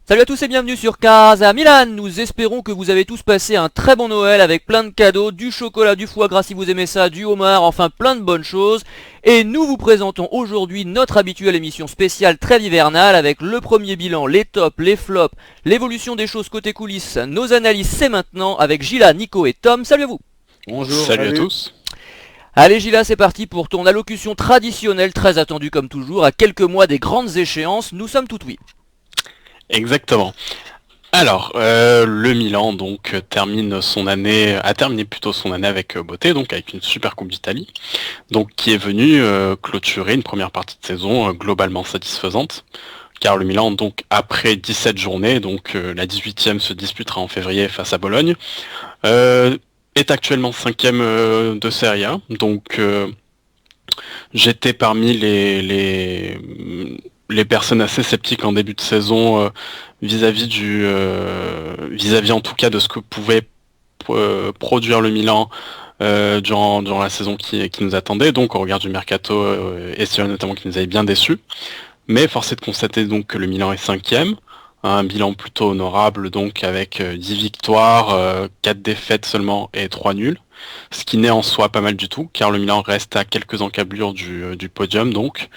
Salut à tous et bienvenue sur Casa Milan. Nous espérons que vous avez tous passé un très bon Noël avec plein de cadeaux, du chocolat, du foie gras si vous aimez ça, du homard, enfin plein de bonnes choses. Et nous vous présentons aujourd'hui notre habituelle émission spéciale trêve hivernale avec le premier bilan, les tops, les flops, l'évolution des choses côté coulisses. Nos analyses c'est maintenant avec Gila, Nico et Tom. Salut à vous. Bonjour. Salut à tous. Allez Gila, c'est parti pour ton allocution traditionnelle, très attendue comme toujours, à quelques mois des grandes échéances. Nous sommes tout oui. Exactement. Alors, le Milan donc a terminé plutôt son année avec beauté, donc avec une super Coupe d'Italie, donc qui est venue clôturer une première partie de saison globalement satisfaisante, car le Milan donc après 17 journées, donc la 18e se disputera en février face à Bologne, est actuellement 5e de Serie A, donc j'étais parmi les personnes assez sceptiques en début de saison vis-à-vis en tout cas de ce que pouvait produire le Milan durant la saison qui nous attendait, donc au regard du mercato et celui notamment qui nous avait bien déçus. Mais force est de constater donc que le Milan est 5e, un bilan plutôt honorable donc avec 10 victoires, 4 défaites seulement et 3 nuls. Ce qui n'est en soi pas mal du tout, car le Milan reste à quelques encablures du podium, donc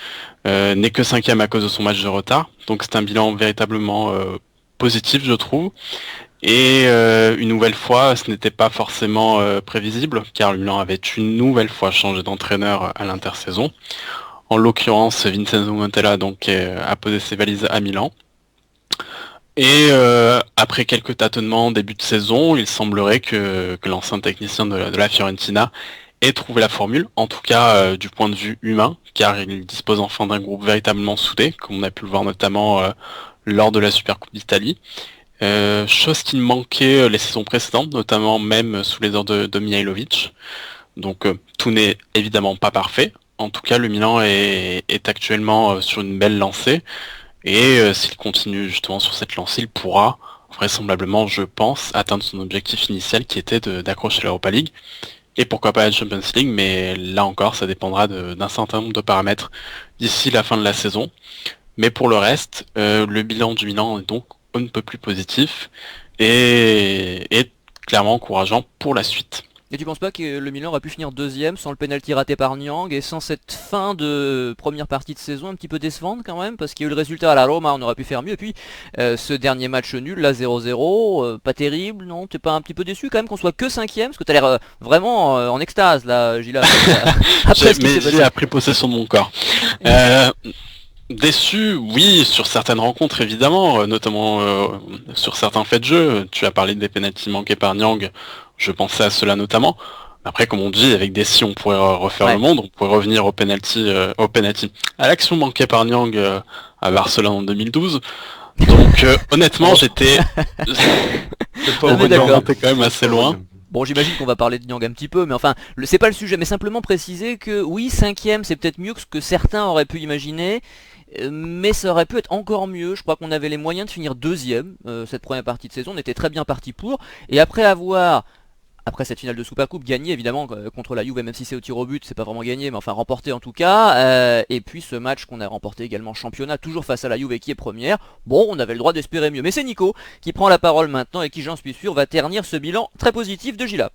n'est que 5e à cause de son match de retard. Donc c'est un bilan véritablement positif, je trouve. Et une nouvelle fois, ce n'était pas forcément prévisible, car le Milan avait une nouvelle fois changé d'entraîneur à l'intersaison. En l'occurrence, Vincenzo Montella donc a posé ses valises à Milan. Et après quelques tâtonnements en début de saison, il semblerait que l'ancien technicien de la Fiorentina ait trouvé la formule, en tout cas du point de vue humain, car il dispose enfin d'un groupe véritablement soudé, comme on a pu le voir notamment lors de la Super Coupe d'Italie. Chose qui manquait les saisons précédentes, notamment même sous les ordres de Mihajlovic. Donc tout n'est évidemment pas parfait. En tout cas, le Milan est actuellement sur une belle lancée. Et s'il continue justement sur cette lancée, il pourra vraisemblablement, je pense, atteindre son objectif initial qui était d'accrocher l'Europa League. Et pourquoi pas la Champions League, mais là encore, ça dépendra d'un certain nombre de paramètres d'ici la fin de la saison. Mais pour le reste, le bilan du Milan est donc on ne peut plus positif et clairement encourageant pour la suite. Et tu penses pas que le Milan aurait pu finir deuxième sans le penalty raté par Nyang et sans cette fin de première partie de saison un petit peu décevante quand même, parce qu'il y a eu le résultat à la Roma, on aurait pu faire mieux, et puis ce dernier match nul, là 0-0, pas terrible, non? T'es pas un petit peu déçu quand même qu'on soit que cinquième? Parce que t'as l'air vraiment en extase là, Gila. J'ai pris possession de mon corps. Déçu, oui, sur certaines rencontres évidemment, notamment sur certains faits de jeu. Tu as parlé des pénaltys manqués par Nyang, je pensais à cela notamment. Après, comme on dit, avec des si on pourrait refaire le monde, on pourrait revenir au penalty, à l'action manquée par Nyang à Barcelone en 2012. Donc honnêtement, j'étais quand même assez loin. Bon, j'imagine qu'on va parler de Nyang un petit peu, mais enfin, c'est pas le sujet, mais simplement préciser que oui, cinquième, c'est peut-être mieux que ce que certains auraient pu imaginer, mais ça aurait pu être encore mieux. Je crois qu'on avait les moyens de finir deuxième cette première partie de saison, on était très bien parti pour, et après cette finale de Super Coupe, gagné évidemment contre la Juve, même si c'est au tir au but, c'est pas vraiment gagné, mais enfin remporté en tout cas, et puis ce match qu'on a remporté également championnat, toujours face à la Juve qui est première. Bon, on avait le droit d'espérer mieux, mais c'est Nico qui prend la parole maintenant et qui, j'en suis sûr, va ternir ce bilan très positif de Gila.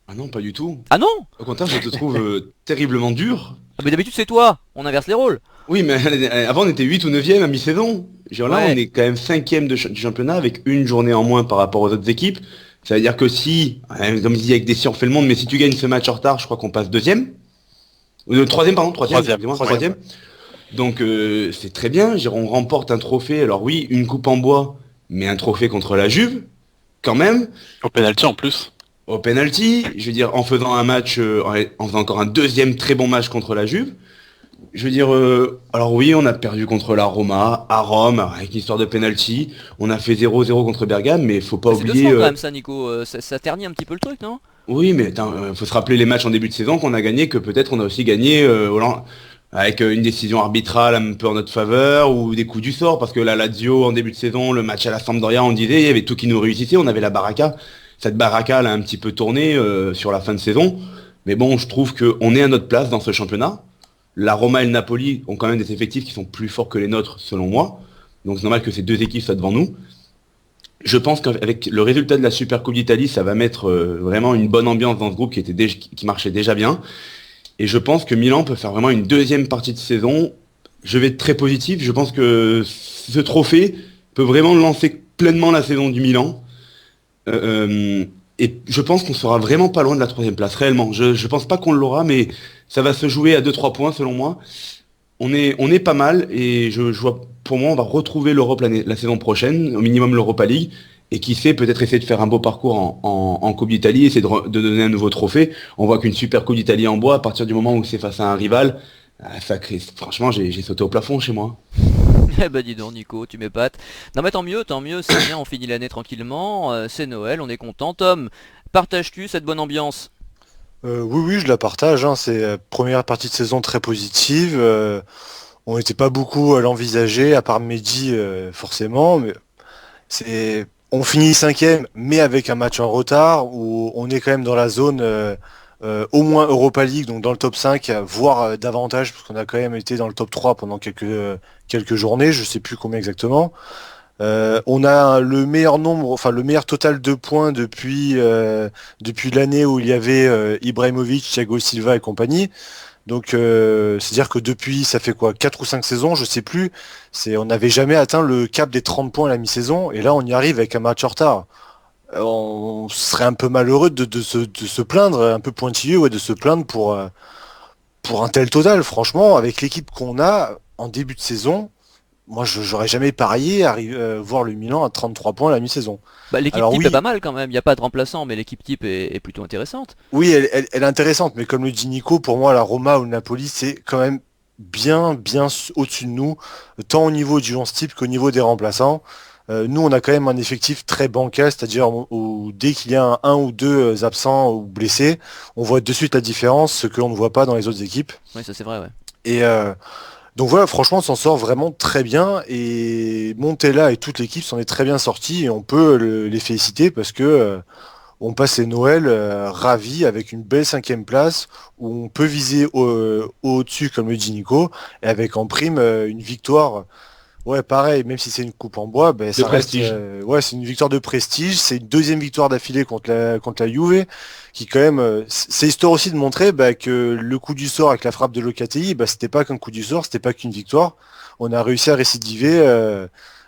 Ah non, pas du tout. Ah non? Au contraire, je te trouve terriblement dur. Ah mais d'habitude c'est toi, on inverse les rôles. Oui, mais avant on était 8 ou 9e à mi-saison. Genre là, Ouais. on est quand même 5e du championnat avec une journée en moins par rapport aux autres équipes. Ça veut dire que si, comme je dis, avec des si on fait le monde, mais si tu gagnes ce match en retard, je crois qu'on passe deuxième. Ou troisième, pardon, troisième. Donc c'est très bien, on remporte un trophée, alors oui, une coupe en bois, mais un trophée contre la Juve, quand même. Au penalty en plus. Au penalty, je veux dire, en faisant un match, en faisant encore un deuxième très bon match contre la Juve. Je veux dire, alors oui, on a perdu contre la Roma, à Rome, avec une histoire de penalty. On a fait 0-0 contre Bergame, mais faut pas C'est deux oublier... fois quand même ça Nico, ça ternit un petit peu le truc, non? Oui, mais faut se rappeler les matchs en début de saison qu'on a gagné, que peut-être on a aussi gagné avec une décision arbitrale un peu en notre faveur, ou des coups du sort, parce que la Lazio, en début de saison, le match à la Sampdoria, on disait, il y avait tout qui nous réussissait, on avait la baraka. Cette baraka, elle a un petit peu tourné sur la fin de saison. Mais bon, je trouve qu'on est à notre place dans ce championnat. La Roma et le Napoli ont quand même des effectifs qui sont plus forts que les nôtres, selon moi. Donc c'est normal que ces deux équipes soient devant nous. Je pense qu'avec le résultat de la Super Coupe d'Italie, ça va mettre vraiment une bonne ambiance dans ce groupe qui marchait déjà bien. Et je pense que Milan peut faire vraiment une deuxième partie de saison. Je vais être très positif. Je pense que ce trophée peut vraiment lancer pleinement la saison du Milan. Et je pense qu'on sera vraiment pas loin de la troisième place, réellement. Je pense pas qu'on l'aura, mais ça va se jouer à 2-3 points selon moi. On est pas mal et je vois, pour moi, on va retrouver l'Europe la saison prochaine, au minimum l'Europa League, et qui sait, peut-être essayer de faire un beau parcours en Coupe d'Italie, essayer de donner un nouveau trophée. On voit qu'une Super Coupe d'Italie en bois, à partir du moment où c'est face à un rival, ça crée, franchement, j'ai sauté au plafond chez moi. Eh bah dis donc Nico, tu m'épates. Non mais tant mieux, c'est bien, on finit l'année tranquillement, c'est Noël, on est content. Tom, partages-tu cette bonne ambiance? Oui, oui, je la partage, hein. C'est première partie de saison très positive. On n'était pas beaucoup à l'envisager, à part Mehdi, forcément. Mais on finit cinquième, mais avec un match en retard, où on est quand même dans la zone au moins Europa League, donc dans le top 5, voire davantage, parce qu'on a quand même été dans le top 3 pendant quelques journées, je sais plus combien exactement. On a le meilleur nombre, enfin le meilleur total de points depuis l'année où il y avait Ibrahimovic, Thiago Silva et compagnie. Donc c'est-à-dire que depuis, ça fait quoi, 4 ou 5 saisons, je sais plus, on n'avait jamais atteint le cap des 30 points à la mi-saison, et là on y arrive avec un match en retard. On serait un peu malheureux de se plaindre, un peu pointilleux, ouais, de se plaindre pour un tel total. Franchement, avec l'équipe qu'on a en début de saison, moi, j'aurais jamais parié voir le Milan à 33 points à la mi-saison. Bah l'équipe Alors type est oui, pas mal quand même, il n'y a pas de remplaçant, mais l'équipe type est plutôt intéressante. oui, elle est intéressante, mais comme le dit Nico, pour moi, la Roma ou le Napoli, c'est quand même bien au-dessus de nous, tant au niveau du 11 type qu'au niveau des remplaçants. Nous, on a quand même un effectif très bancal, c'est-à-dire où dès qu'il y a un ou deux absents ou blessés, on voit de suite la différence, ce que l'on ne voit pas dans les autres équipes. Oui, ça c'est vrai, ouais. Et donc voilà, franchement, on s'en sort vraiment très bien et Montella et toute l'équipe s'en est très bien sortis et on peut les féliciter parce que on passe les Noël ravis avec une belle cinquième place où on peut viser au-dessus comme le dit Nico et avec en prime une victoire. Ouais, pareil, même si c'est une coupe en bois, ben, De ça reste, prestige. ouais, c'est une victoire de prestige. C'est une deuxième victoire d'affilée contre la Juve, qui quand même, c'est histoire aussi de montrer bah, que le coup du sort avec la frappe de Locatelli, bah, c'était pas qu'un coup du sort, c'était pas qu'une victoire. On a réussi à récidiver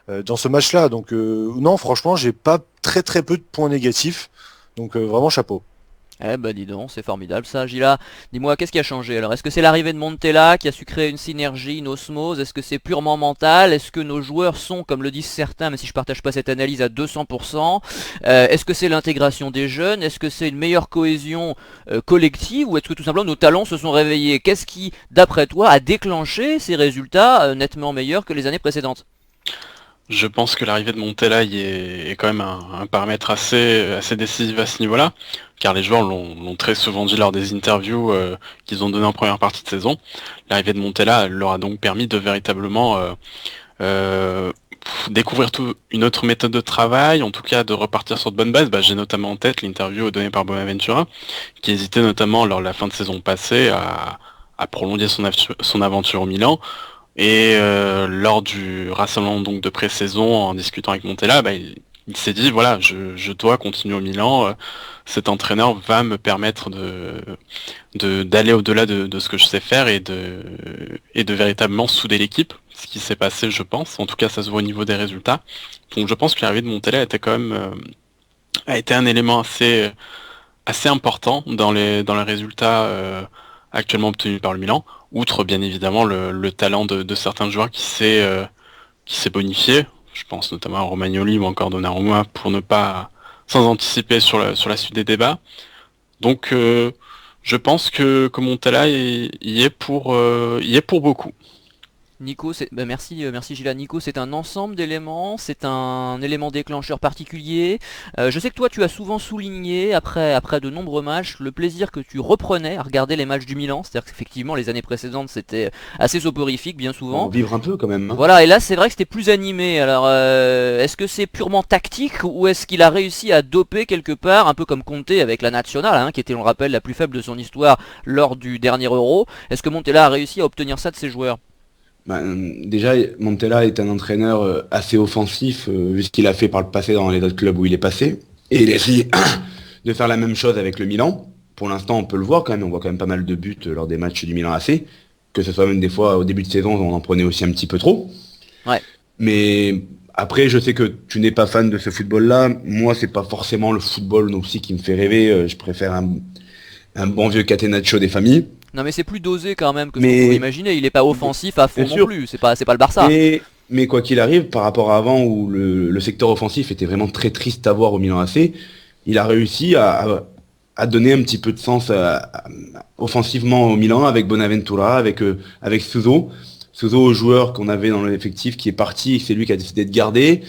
dans ce match-là. Donc non, franchement, j'ai pas très peu de points négatifs. Donc vraiment chapeau. Eh bah dis donc, c'est formidable ça, Gila. Dis-moi, qu'est-ce qui a changé alors? Est-ce que c'est l'arrivée de Montella qui a su créer une synergie, une osmose? Est-ce que c'est purement mental? Est-ce que nos joueurs sont, comme le disent certains, même si je partage pas cette analyse à 200%? Est-ce que c'est l'intégration des jeunes? Est-ce que c'est une meilleure cohésion collective? Ou est-ce que tout simplement nos talents se sont réveillés? Qu'est-ce qui, d'après toi, a déclenché ces résultats nettement meilleurs que les années précédentes? Je pense que l'arrivée de Montella est quand même un paramètre assez décisif à ce niveau-là, car les joueurs l'ont très souvent dit lors des interviews qu'ils ont données en première partie de saison. L'arrivée de Montella leur a donc permis de véritablement découvrir une autre méthode de travail, en tout cas de repartir sur de bonnes bases. J'ai notamment en tête l'interview donnée par Bonaventura, qui hésitait notamment lors de la fin de saison passée à prolonger son aventure au Milan. Et lors du rassemblement donc de pré-saison, en discutant avec Montella, il s'est dit voilà, je dois continuer au Milan. Cet entraîneur va me permettre d'aller au-delà de ce que je sais faire et de véritablement souder l'équipe. Ce qui s'est passé, je pense. En tout cas, ça se voit au niveau des résultats. Donc, je pense que l'arrivée de Montella était quand même a été un élément assez important dans les résultats actuellement obtenus par le Milan. Outre bien évidemment le talent de certains joueurs qui s'est bonifié, je pense notamment à Romagnoli ou encore Donnarumma pour ne pas sans anticiper sur la suite des débats. Donc je pense que Montella y est pour beaucoup. Nico, merci Gila. Nico, c'est un ensemble d'éléments, c'est un élément déclencheur particulier. Je sais que toi, tu as souvent souligné, après de nombreux matchs, le plaisir que tu reprenais à regarder les matchs du Milan. C'est-à-dire qu'effectivement, les années précédentes, c'était assez soporifique, bien En souvent. vivre un peu quand même, hein. Voilà, et là, c'est vrai que c'était plus animé. Alors, est-ce que c'est purement tactique ou est-ce qu'il a réussi à doper quelque part, un peu comme Conte avec la Nationale, hein, qui était, on le rappelle, la plus faible de son histoire lors du dernier Euro? Est-ce que Montella a réussi à obtenir ça de ses joueurs? Déjà, Montella est un entraîneur assez offensif, vu ce qu'il a fait par le passé dans les autres clubs où il est passé. Et il essaie de faire la même chose avec le Milan. Pour l'instant, on peut le voir quand même, on voit quand même pas mal de buts lors des matchs du Milan AC. Que ce soit même des fois au début de saison, on en prenait aussi un petit peu trop. Ouais. Mais après, je sais que tu n'es pas fan de ce football-là. Moi, c'est pas forcément le football aussi qui me fait rêver. Je préfère un bon vieux catenaccio des familles. Non mais c'est plus dosé quand même que ce Mais- qu'on pouvait imaginer, il est pas offensif à fond Bien non sûr. plus, c'est pas le Barça. Mais quoi qu'il arrive, par rapport à avant où le secteur offensif était vraiment très triste à voir au Milan AC, il a réussi à donner un petit peu de sens offensivement au Milan avec Bonaventura, avec Suso. Suso, joueur qu'on avait dans l'effectif qui est parti, et c'est lui qui a décidé de garder.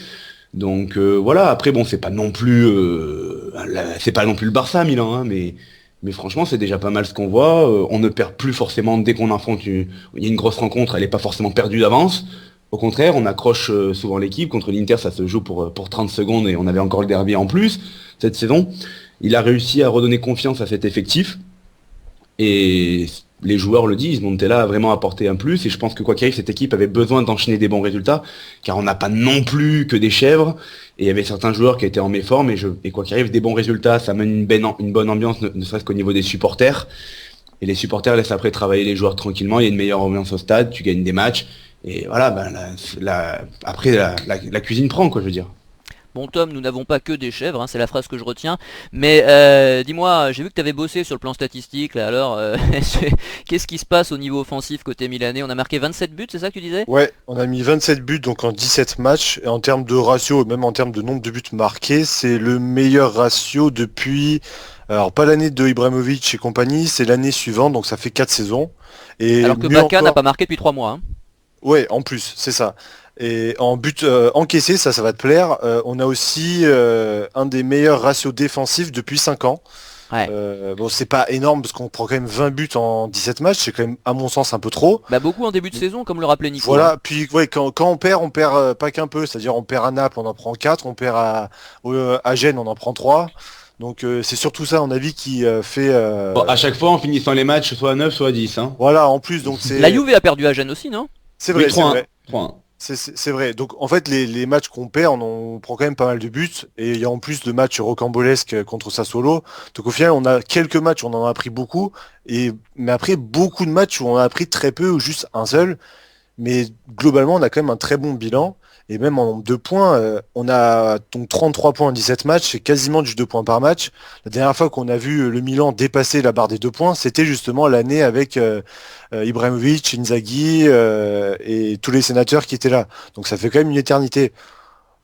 Donc voilà, après bon, c'est pas non plus le Barça Milan, hein, mais franchement c'est déjà pas mal ce qu'on voit. On ne perd plus forcément dès qu'on affronte il y a une grosse rencontre, elle est pas forcément perdue d'avance. Au contraire, on accroche souvent l'équipe. Contre l'Inter, ça se joue pour 30 secondes et on avait encore le derby en plus cette saison. Il a réussi à redonner confiance à cet effectif. Et les joueurs le disent, Montella a vraiment apporté un plus. Et je pense que quoi qu'il arrive, cette équipe avait besoin d'enchaîner des bons résultats. Car on n'a pas non plus que des chèvres. Et il y avait certains joueurs qui étaient en méforme. Et quoi qu'il arrive, des bons résultats, ça mène une bonne ambiance, ne serait-ce qu'au niveau des supporters. Et les supporters laissent après travailler les joueurs tranquillement. Il y a une meilleure ambiance au stade, tu gagnes des matchs. Et voilà, après la cuisine prend, quoi, je veux dire. Bon Tom, nous n'avons pas que des chèvres, hein, c'est la phrase que je retiens. Mais dis-moi, j'ai vu que tu avais bossé sur le plan statistique, là, alors qu'est-ce qui se passe au niveau offensif côté milanais? On a marqué 27 buts, c'est ça que tu disais? Ouais, on a mis 27 buts donc en 17 matchs. Et en termes de ratio, même en termes de nombre de buts marqués, c'est le meilleur ratio depuis... Alors pas l'année de Ibrahimovic et compagnie, c'est l'année suivante, donc ça fait 4 saisons. Et Alors que mieux Bacca n'a encore... pas marqué depuis 3 mois. Hein. Ouais, en plus, c'est ça. Et en but encaissé, ça va te plaire. On a aussi un des meilleurs ratios défensifs depuis 5 ans. Ouais. Bon, c'est pas énorme parce qu'on prend quand même 20 buts en 17 matchs, c'est quand même à mon sens un peu trop. Bah beaucoup en début de saison, comme le rappelait Nico. Voilà, puis ouais, quand on perd pas qu'un peu, c'est-à-dire on perd à Naples, on en prend 4, on perd à Gênes, on en prend 3. Donc c'est surtout ça, à mon avis, qui fait... Bon, à chaque fois, en finissant les matchs, soit à 9, soit à 10. Hein. Voilà, en plus, donc c'est... La Juve a perdu à Gênes aussi, non? C'est vrai, Oui, c'est 3-1. vrai. 3-1. C'est vrai. Donc en fait les matchs qu'on perd, on prend quand même pas mal de buts et il y a en plus de matchs rocambolesques contre Sassuolo. Donc au final on a quelques matchs où on en a pris beaucoup mais après beaucoup de matchs où on en a pris très peu ou juste un seul. Mais globalement on a quand même un très bon bilan et même en nombre de points, on a donc 33 points en 17 matchs, c'est quasiment du 2 points par match. La dernière fois qu'on a vu le Milan dépasser la barre des 2 points, c'était justement l'année avec Ibrahimovic, Inzaghi et tous les sénateurs qui étaient là. Donc ça fait quand même une éternité.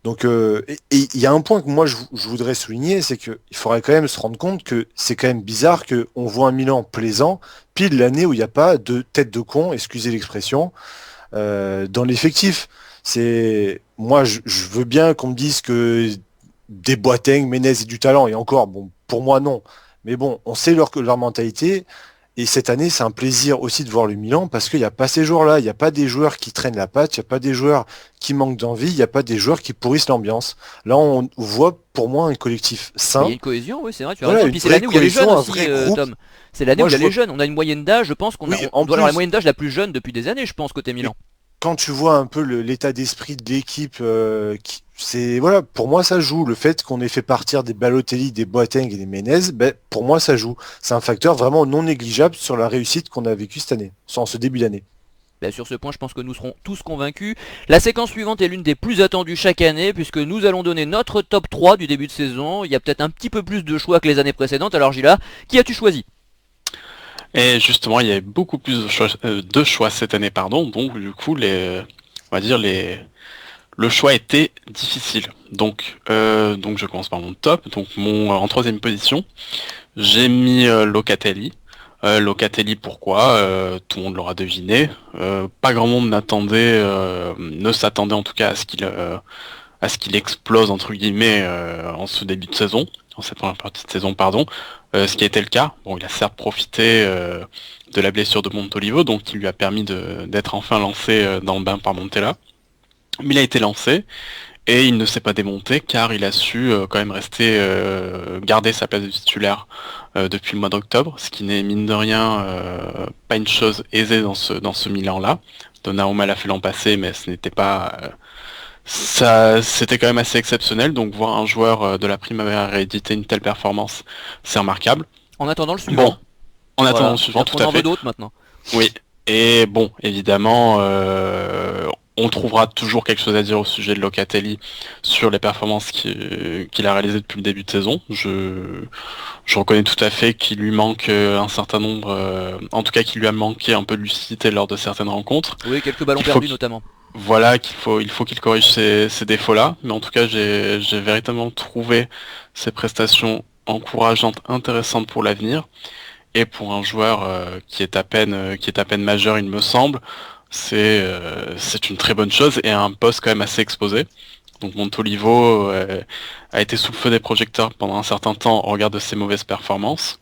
Donc et il y a un point que moi je voudrais souligner, c'est qu'il faudrait quand même se rendre compte que c'est quand même bizarre qu'on voit un Milan plaisant pile l'année où il n'y a pas de tête de con, excusez l'expression, dans l'effectif. C'est moi je veux bien qu'on me dise que des Boateng, Menez et du talent, et encore, bon, pour moi non. Mais bon, on sait leur mentalité. Et cette année, c'est un plaisir aussi de voir le Milan parce qu'il n'y a pas ces joueurs-là. Il n'y a pas des joueurs qui traînent la patte, il n'y a pas des joueurs qui manquent d'envie, il n'y a pas des joueurs qui pourrissent l'ambiance. Là, on voit pour moi un collectif Il y sain. a une cohésion, oui, c'est vrai, tu as Voilà, raison. une Puis c'est vraie l'année où il y a les jeunes cohésion, un aussi, vrai groupe. Tom. C'est l'année où Moi, il y a je les vois- jeunes. On a une moyenne d'âge, je pense qu'on Oui, on en doit avoir la plus. moyenne d'âge la plus jeune depuis des années, je pense, côté Milan. Quand tu vois un peu l'état d'esprit de l'équipe, c'est voilà, pour moi ça joue. Le fait qu'on ait fait partir des Balotelli, des Boateng et des Menez, ben, pour moi ça joue. C'est un facteur vraiment non négligeable sur la réussite qu'on a vécue cette année, en ce début d'année. Là, sur ce point, je pense que nous serons tous convaincus. La séquence suivante est l'une des plus attendues chaque année, puisque nous allons donner notre top 3 du début de saison. Il y a peut-être un petit peu plus de choix que les années précédentes. Alors Gila, qui as-tu choisi? Et justement, il y avait beaucoup plus de choix cette année, pardon. Donc du coup, on va dire le choix était difficile. Donc je commence par mon top. Donc en troisième position, j'ai mis Locatelli. Locatelli, pourquoi? Tout le monde l'aura deviné. Pas grand monde ne s'attendait en tout cas à ce qu'il explose entre guillemets en ce début de saison, en cette première partie de saison, pardon. Ce qui a été le cas. Bon, il a certes profité de la blessure de Montolivo, donc qui lui a permis d'être enfin lancé dans le bain par Montella. Mais il a été lancé et il ne s'est pas démonté car il a su quand même rester garder sa place de titulaire depuis le mois d'octobre, ce qui n'est mine de rien pas une chose aisée dans ce Milan-là. Donnarumma l'a fait l'an passé, mais ce n'était pas... ça, c'était quand même assez exceptionnel, donc voir un joueur de la Primavera rééditer une telle performance, c'est remarquable. En attendant le suivant. Bon, en attendant Voilà. le suivant, tout On à en veut fait. d'autres maintenant. Oui, et bon, évidemment, on trouvera toujours quelque chose à dire au sujet de Locatelli sur les performances qu'il a réalisées depuis le début de saison. Je reconnais tout à fait qu'il lui manque un certain nombre, en tout cas qu'il lui a manqué un peu de lucidité lors de certaines rencontres. Oui, quelques ballons Il faut perdus qu'il- notamment. Voilà, il faut qu'il corrige ces défauts-là, mais en tout cas j'ai véritablement trouvé ses prestations encourageantes, intéressantes pour l'avenir. Et pour un joueur qui est à peine majeur, il me semble, c'est une très bonne chose et un poste quand même assez exposé. Donc Montolivo a été sous le feu des projecteurs pendant un certain temps au regard de ses mauvaises performances.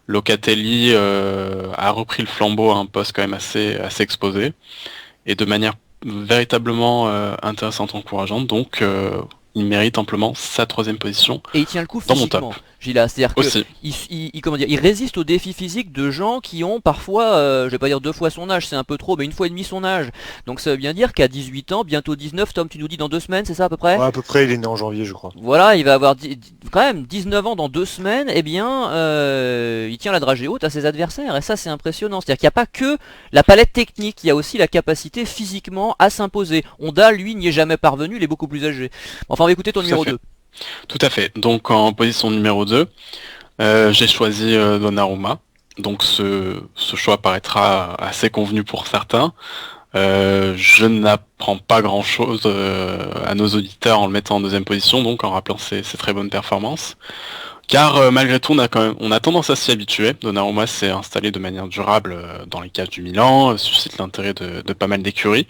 Locatelli a repris le flambeau à un poste quand même assez exposé et de manière véritablement intéressante, encourageante. Donc il mérite amplement sa 3e position Et il tient le coup dans mon physiquement, top Gila. C'est-à-dire que aussi. comment dire, il résiste aux défis physiques de gens qui ont parfois, je vais pas dire 2 fois son âge, c'est un peu trop, mais 1 fois et demi son âge. Donc ça veut bien dire qu'à 18 ans, bientôt 19, Tom, tu nous dis dans 2 semaines, c'est ça à peu près? Ouais, à peu près, il est né en janvier, je crois. Voilà, il va avoir quand même 19 ans dans 2 semaines, eh bien, il tient la dragée haute à ses adversaires, et ça c'est impressionnant. C'est-à-dire qu'il n'y a pas que la palette technique, il y a aussi la capacité physiquement à s'imposer. Honda, lui, n'y est jamais parvenu, il est beaucoup plus âgé. Enfin, on va écouter ton Tout à numéro fait. 2. Tout à fait. Donc en position numéro 2, j'ai choisi Donnarumma. Donc ce choix paraîtra assez convenu pour certains. Je n'apprends pas grand-chose à nos auditeurs en le mettant en 2e position, donc en rappelant ses très bonnes performances. Car malgré tout, on a tendance à s'y habituer. Donnarumma s'est installé de manière durable dans les cages du Milan, suscite l'intérêt de pas mal d'écuries.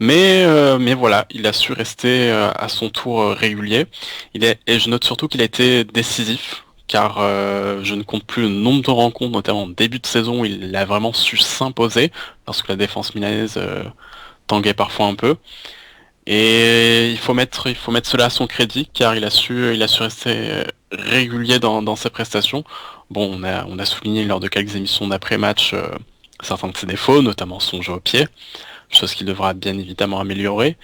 Mais voilà, il a su rester à son tour régulier. Et je note surtout qu'il a été décisif, car je ne compte plus le nombre de rencontres, notamment en début de saison, où il a vraiment su s'imposer, lorsque la défense milanaise tanguait parfois un peu. Et il faut mettre cela à son crédit, car il a su rester régulier dans ses prestations. Bon, on a souligné lors de quelques émissions d'après-match certains de ses défauts, notamment son jeu au pied, chose qu'il devra bien évidemment améliorer.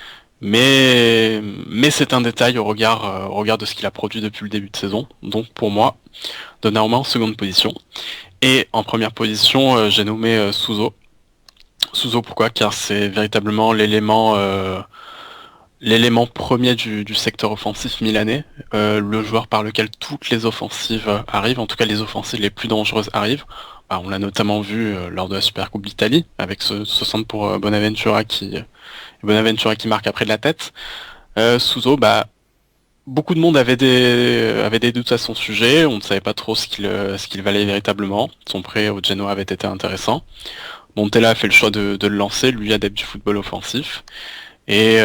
Mais c'est un détail au regard de ce qu'il a produit depuis le début de saison. Donc pour moi, Donnarumma en 2e position. Et en 1re position, j'ai nommé Suso. Suso pourquoi? Car c'est véritablement l'élément premier du secteur offensif milanais, le joueur par lequel toutes les offensives arrivent, en tout cas les offensives les plus dangereuses arrivent. Bah, on l'a notamment vu lors de la Supercoupe d'Italie, avec ce centre pour Bonaventura qui marque après de la tête. Suso, bah, beaucoup de monde avait des doutes à son sujet, on ne savait pas trop ce qu'il valait véritablement. Son prêt au Genoa avait été intéressant. Montella a fait le choix de le lancer, lui adepte du football offensif. Et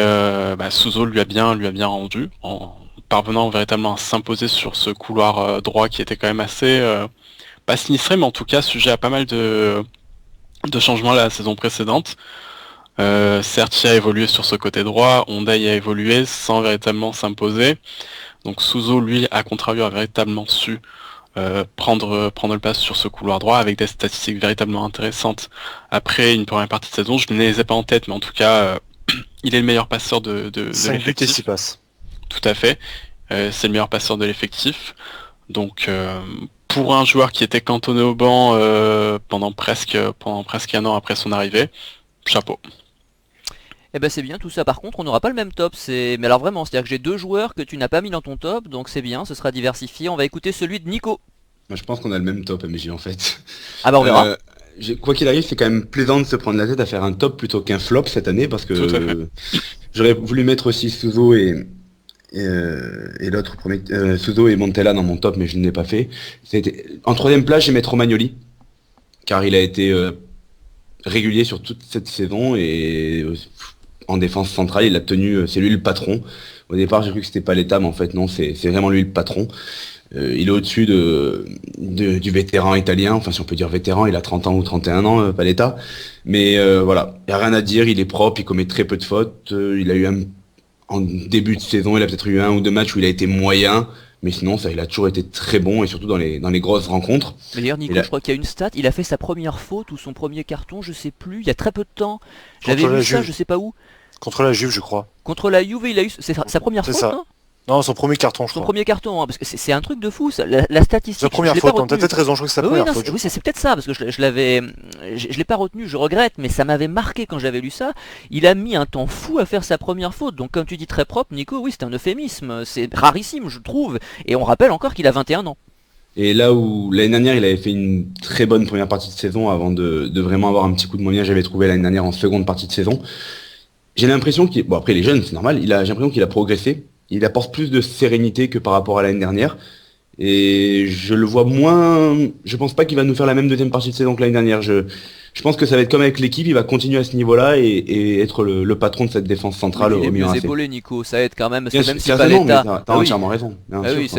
Suso lui a bien rendu, en parvenant véritablement à s'imposer sur ce couloir droit qui était quand même assez, pas sinistré, mais en tout cas sujet à pas mal de changements la saison précédente. Certi a évolué sur ce côté droit, Honday a évolué sans véritablement s'imposer. Donc Suso, lui, à contrario, a véritablement su prendre le pas sur ce couloir droit avec des statistiques véritablement intéressantes. Après une première partie de saison, je ne les ai pas en tête, mais en tout cas, il est le meilleur passeur de 5 buts et l'effectif. 6 passes. Tout à fait. C'est le meilleur passeur de l'effectif. Donc pour un joueur qui était cantonné au banc pendant presque 1 an après son arrivée, chapeau. Eh ben c'est bien tout ça. Par contre, on n'aura pas le même top. Mais alors vraiment, c'est-à-dire que j'ai 2 joueurs que tu n'as pas mis dans ton top, donc c'est bien, ce sera diversifié. On va écouter celui de Nico. Moi, je pense qu'on a le même top, MJ, en fait. Ah bah on verra. Quoi qu'il arrive, c'est quand même plaisant de se prendre la tête à faire un top plutôt qu'un flop cette année, parce Tout à fait. que j'aurais voulu mettre aussi Suso et l'autre premier, Suso et Montella dans mon top, mais je ne l'ai pas fait. En 3e place, je vais mettre Romagnoli, car il a été régulier sur toute cette saison et en défense centrale, il a tenu, c'est lui le patron. Au départ, j'ai cru que c'était pas l'État, mais en fait non, c'est vraiment lui le patron. Il est au-dessus du vétéran italien, enfin si on peut dire vétéran, il a 30 ans ou 31 ans, pas l'État. Mais voilà, il n'y a rien à dire, il est propre, il commet très peu de fautes. Il a eu en début de saison, il a peut-être eu 1 ou 2 matchs où il a été moyen, Mais sinon, ça, il a toujours été très bon, et surtout dans les grosses rencontres. Mais d'ailleurs, Nico, Et là- je crois qu'il y a une stat, il a fait sa première faute ou son premier carton, je sais plus, il y a très peu de temps. J'avais Contre la vu ça, Juve. je sais pas où. Contre la Juve, je crois. Contre la Juve, il a eu sa première C'est faute, ça. non? Non, son premier carton, je Son crois. premier carton, hein, parce que c'est un truc de fou, ça. La statistique. Sa première je l'ai pas faute, non, t'as retenue. peut-être raison, je crois que c'est sa Oui, première non, faute. oui, c'est peut-être ça, parce que je l'avais, je l'ai pas retenu, je regrette, mais ça m'avait marqué quand j'avais lu ça. Il a mis un temps fou à faire sa première faute, donc comme tu dis très propre, Nico, oui, c'est un euphémisme, c'est rarissime, je trouve, et on rappelle encore qu'il a 21 ans. Et là où l'année dernière, il avait fait une très bonne première partie de saison avant de vraiment avoir un petit coup de moyen, j'avais trouvé l'année dernière en seconde partie de saison. J'ai l'impression qu'il, bon après les jeunes, c'est normal, j'ai l'impression qu'il a progressé. Il apporte plus de sérénité que par rapport à l'année dernière. Et je le vois moins, je pense pas qu'il va nous faire la même deuxième partie de saison que l'année dernière. Je pense que ça va être comme avec l'équipe, il va continuer à ce niveau-là et être le patron de cette défense centrale Il est au Milan mieux AC. épaulé, Nico, ça aide quand même, parce Bien que sûr, même si certainement, mais Paletta... t'as Ah oui. entièrement raison. Bien Ah sûr, oui,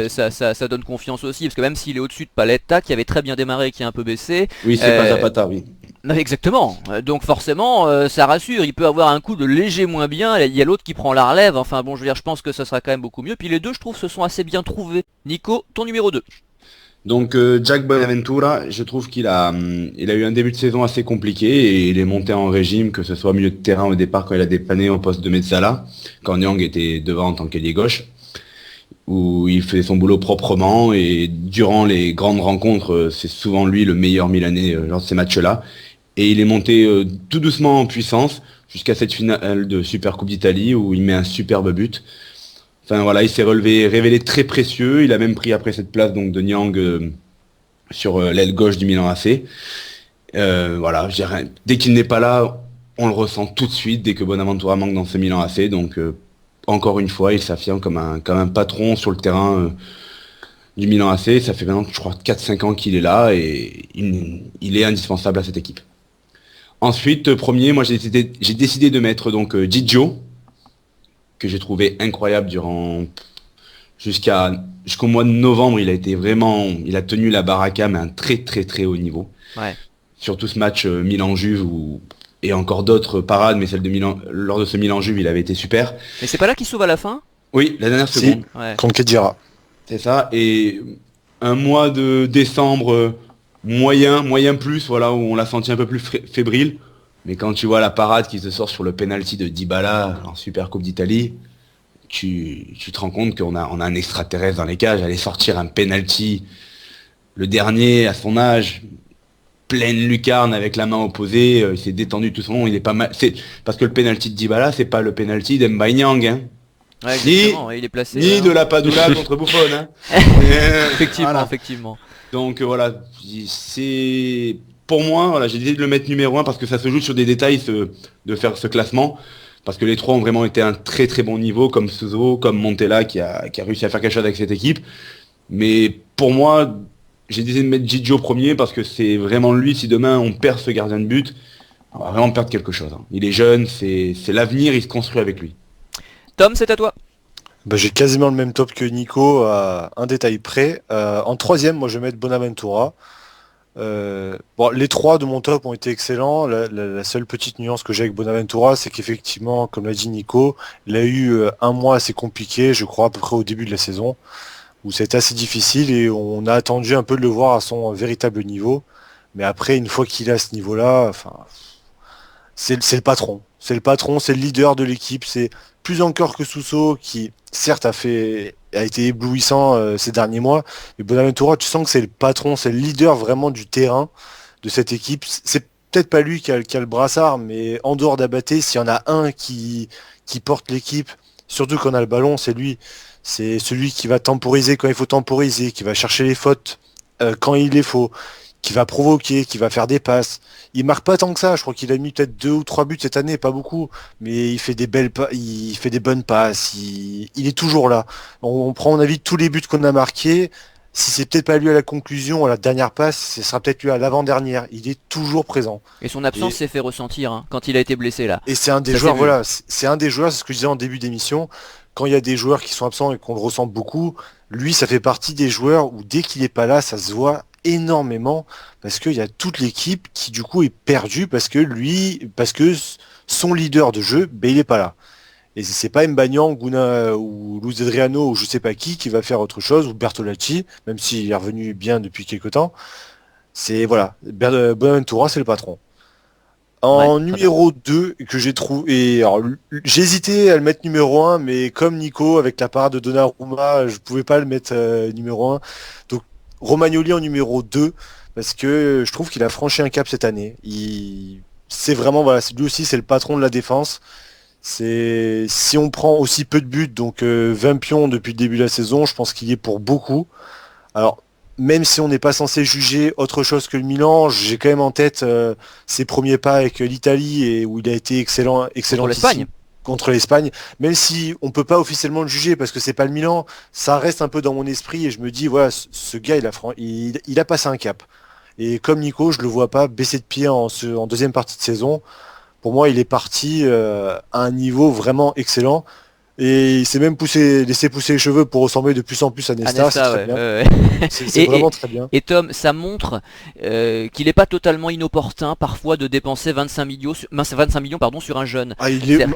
ça donne confiance aussi, parce que même s'il est au-dessus de Paletta, qui avait très bien démarré et qui a un peu baissé, oui, c'est pas Euh, Zapata, oui. non, exactement. Donc forcément, ça rassure. Il peut avoir un coup de léger moins bien. Il y a l'autre qui prend la relève. Enfin bon, je veux dire, je pense que ça sera quand même beaucoup mieux. Puis les deux, je trouve, se sont assez bien trouvés. Nico, ton numéro 2. Donc Jack Bonaventura, je trouve il a eu un début de saison assez compliqué et il est monté en régime, que ce soit au milieu de terrain au départ quand il a dépanné au poste de Mezzala, quand Nyang était devant en tant qu'ailier gauche, où il fait son boulot proprement et durant les grandes rencontres, c'est souvent lui le meilleur Milanais lors de ces matchs-là. Et il est monté tout doucement en puissance jusqu'à cette finale de Super Coupe d'Italie où il met un superbe but. Enfin voilà, il s'est révélé très précieux. Il a même pris après cette place donc de Nyang sur l'aile gauche du Milan AC. Voilà, je dirais, dès qu'il n'est pas là, on le ressent tout de suite dès que Bonaventura manque dans ce Milan AC. Donc encore une fois, il s'affirme comme un patron sur le terrain du Milan AC. Ça fait maintenant, je crois, 4-5 ans qu'il est là et il est indispensable à cette équipe. Ensuite, premier, moi j'ai décidé de mettre donc Gigio, que j'ai trouvé incroyable jusqu'au mois de novembre. Il a tenu la baraka, mais à un très très très haut niveau. Ouais. Surtout ce match Milan-Juve et encore d'autres parades, mais celle de Milan, lors de ce Milan-Juve, il avait été super. Mais c'est pas là qu'il sauve à la fin? Oui, la dernière Si. seconde. Ouais. Contre Kedira. C'est ça. Et un mois de décembre moyen plus, voilà, où on l'a senti un peu plus fébrile. Mais quand tu vois la parade qui se sort sur le penalty de Dybala en Super Coupe d'Italie, tu te rends compte qu'on a un extraterrestre dans les cages. Aller sortir un penalty, le dernier à son âge, pleine lucarne avec la main opposée, il s'est détendu tout son long, il est pas mal. C'est parce que le penalty de Dybala, c'est pas le penalty d'Mbaye Niang, hein. Ouais, exactement. Et il est placé. Ni hein. de la Padula contre Buffon, hein. Effectivement, Voilà. effectivement. Donc voilà, c'est pour moi, voilà, j'ai décidé de le mettre numéro 1 parce que ça se joue sur des détails de faire ce classement. Parce que les trois ont vraiment été à un très très bon niveau, comme Suso, comme Montella qui a réussi à faire quelque chose avec cette équipe. Mais pour moi, j'ai décidé de mettre Gigio premier parce que c'est vraiment lui, si demain on perd ce gardien de but, on va vraiment perdre quelque chose. Hein. Il est jeune, c'est l'avenir, il se construit avec lui. Tom, c'est à toi. Bah, j'ai quasiment le même top que Nico, à un détail près. En troisième, moi je vais mettre Bonaventura. Bon, les trois de mon top ont été excellents. La seule petite nuance que j'ai avec Bonaventura, c'est qu'effectivement, comme l'a dit Nico, il a eu un mois assez compliqué, je crois, à peu près au début de la saison, où c'était assez difficile et on a attendu un peu de le voir à son véritable niveau. Mais après, une fois qu'il est à ce niveau-là, enfin, c'est le patron. C'est le patron, c'est le leader de l'équipe. C'est plus encore que Suso, qui certes a été éblouissant ces derniers mois. Mais Bonaventura, tu sens que c'est le patron, c'est le leader vraiment du terrain de cette équipe. C'est peut-être pas lui qui a le brassard, mais en dehors d'Abaté, s'il y en a un qui porte l'équipe, surtout quand on a le ballon, c'est lui. C'est celui qui va temporiser quand il faut temporiser, qui va chercher les fautes quand il les faut, qui va provoquer, qui va faire des passes. Il marque pas tant que ça, je crois qu'il a mis peut-être 2 ou 3 buts cette année, pas beaucoup, mais il fait des il fait des bonnes passes, il est toujours là. On prend en avis tous les buts qu'on a marqués. Si c'est peut-être pas lui à la conclusion, à la dernière passe, ce sera peut-être lui à l'avant-dernière. Il est toujours présent. Et son absence Et- s'est fait ressentir hein, quand il a été blessé là. Et c'est un des Ça s'est joueurs, vu. voilà, c'est un des joueurs, c'est ce que je disais en début d'émission, quand il y a des joueurs qui sont absents et qu'on le ressent beaucoup, lui, ça fait partie des joueurs où dès qu'il est pas là, ça se voit énormément, parce qu'il y a toute l'équipe qui du coup est perdue, parce que son leader de jeu, ben, il est pas là. Et c'est pas Mbanyang ou Luis Adriano ou je sais pas qui va faire autre chose, ou Bertolacci, même s'il est revenu bien depuis quelques temps. C'est voilà, Bonaventura, c'est le patron. En numéro 2, que j'ai trouvé. Alors, j'ai hésité à le mettre numéro 1, mais comme Nico, avec la parade de Donnarumma, je pouvais pas le mettre numéro 1. Donc Romagnoli en numéro 2, parce que je trouve qu'il a franchi un cap cette année. C'est vraiment, voilà, lui aussi, c'est le patron de la défense. Si on prend aussi peu de buts, donc 20 pions depuis le début de la saison, je pense qu'il y est pour beaucoup. Alors, même si on n'est pas censé juger autre chose que le Milan, j'ai quand même en tête ses premiers pas avec l'Italie et où il a été excellent contre l'Espagne. Contre l'Espagne. Même si on peut pas officiellement le juger parce que c'est pas le Milan, ça reste un peu dans mon esprit et je me dis voilà, ce gars il a passé un cap. Et comme Nico, je le vois pas baisser de pied en deuxième partie de saison. Pour moi, il est parti à un niveau vraiment excellent. Et il s'est même laissé pousser les cheveux pour ressembler de plus en plus à Nesta, c'est très bien. C'est vraiment très bien. Et Tom, ça montre qu'il n'est pas totalement inopportun parfois de dépenser 25 millions sur un jeune.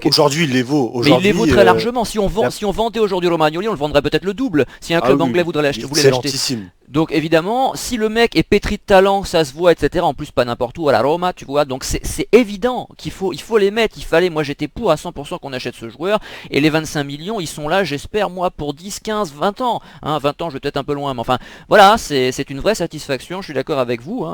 Aujourd'hui, il les vaut. Mais il les vaut très largement. Si on vendait aujourd'hui Romagnoli, on le vendrait peut-être le double. Si un club anglais voulait l'acheter. Donc évidemment, si le mec est pétri de talent, ça se voit, etc. En plus, pas n'importe où à la Roma, tu vois. Donc c'est évident qu'il faut les mettre. Moi j'étais pour à 100% qu'on achète ce joueur. Et les 25 millions, ils sont là, j'espère, moi, pour 10, 15, 20 ans. 20 ans, je vais peut-être un peu loin. Mais enfin, voilà, c'est une vraie satisfaction. Je suis d'accord avec vous.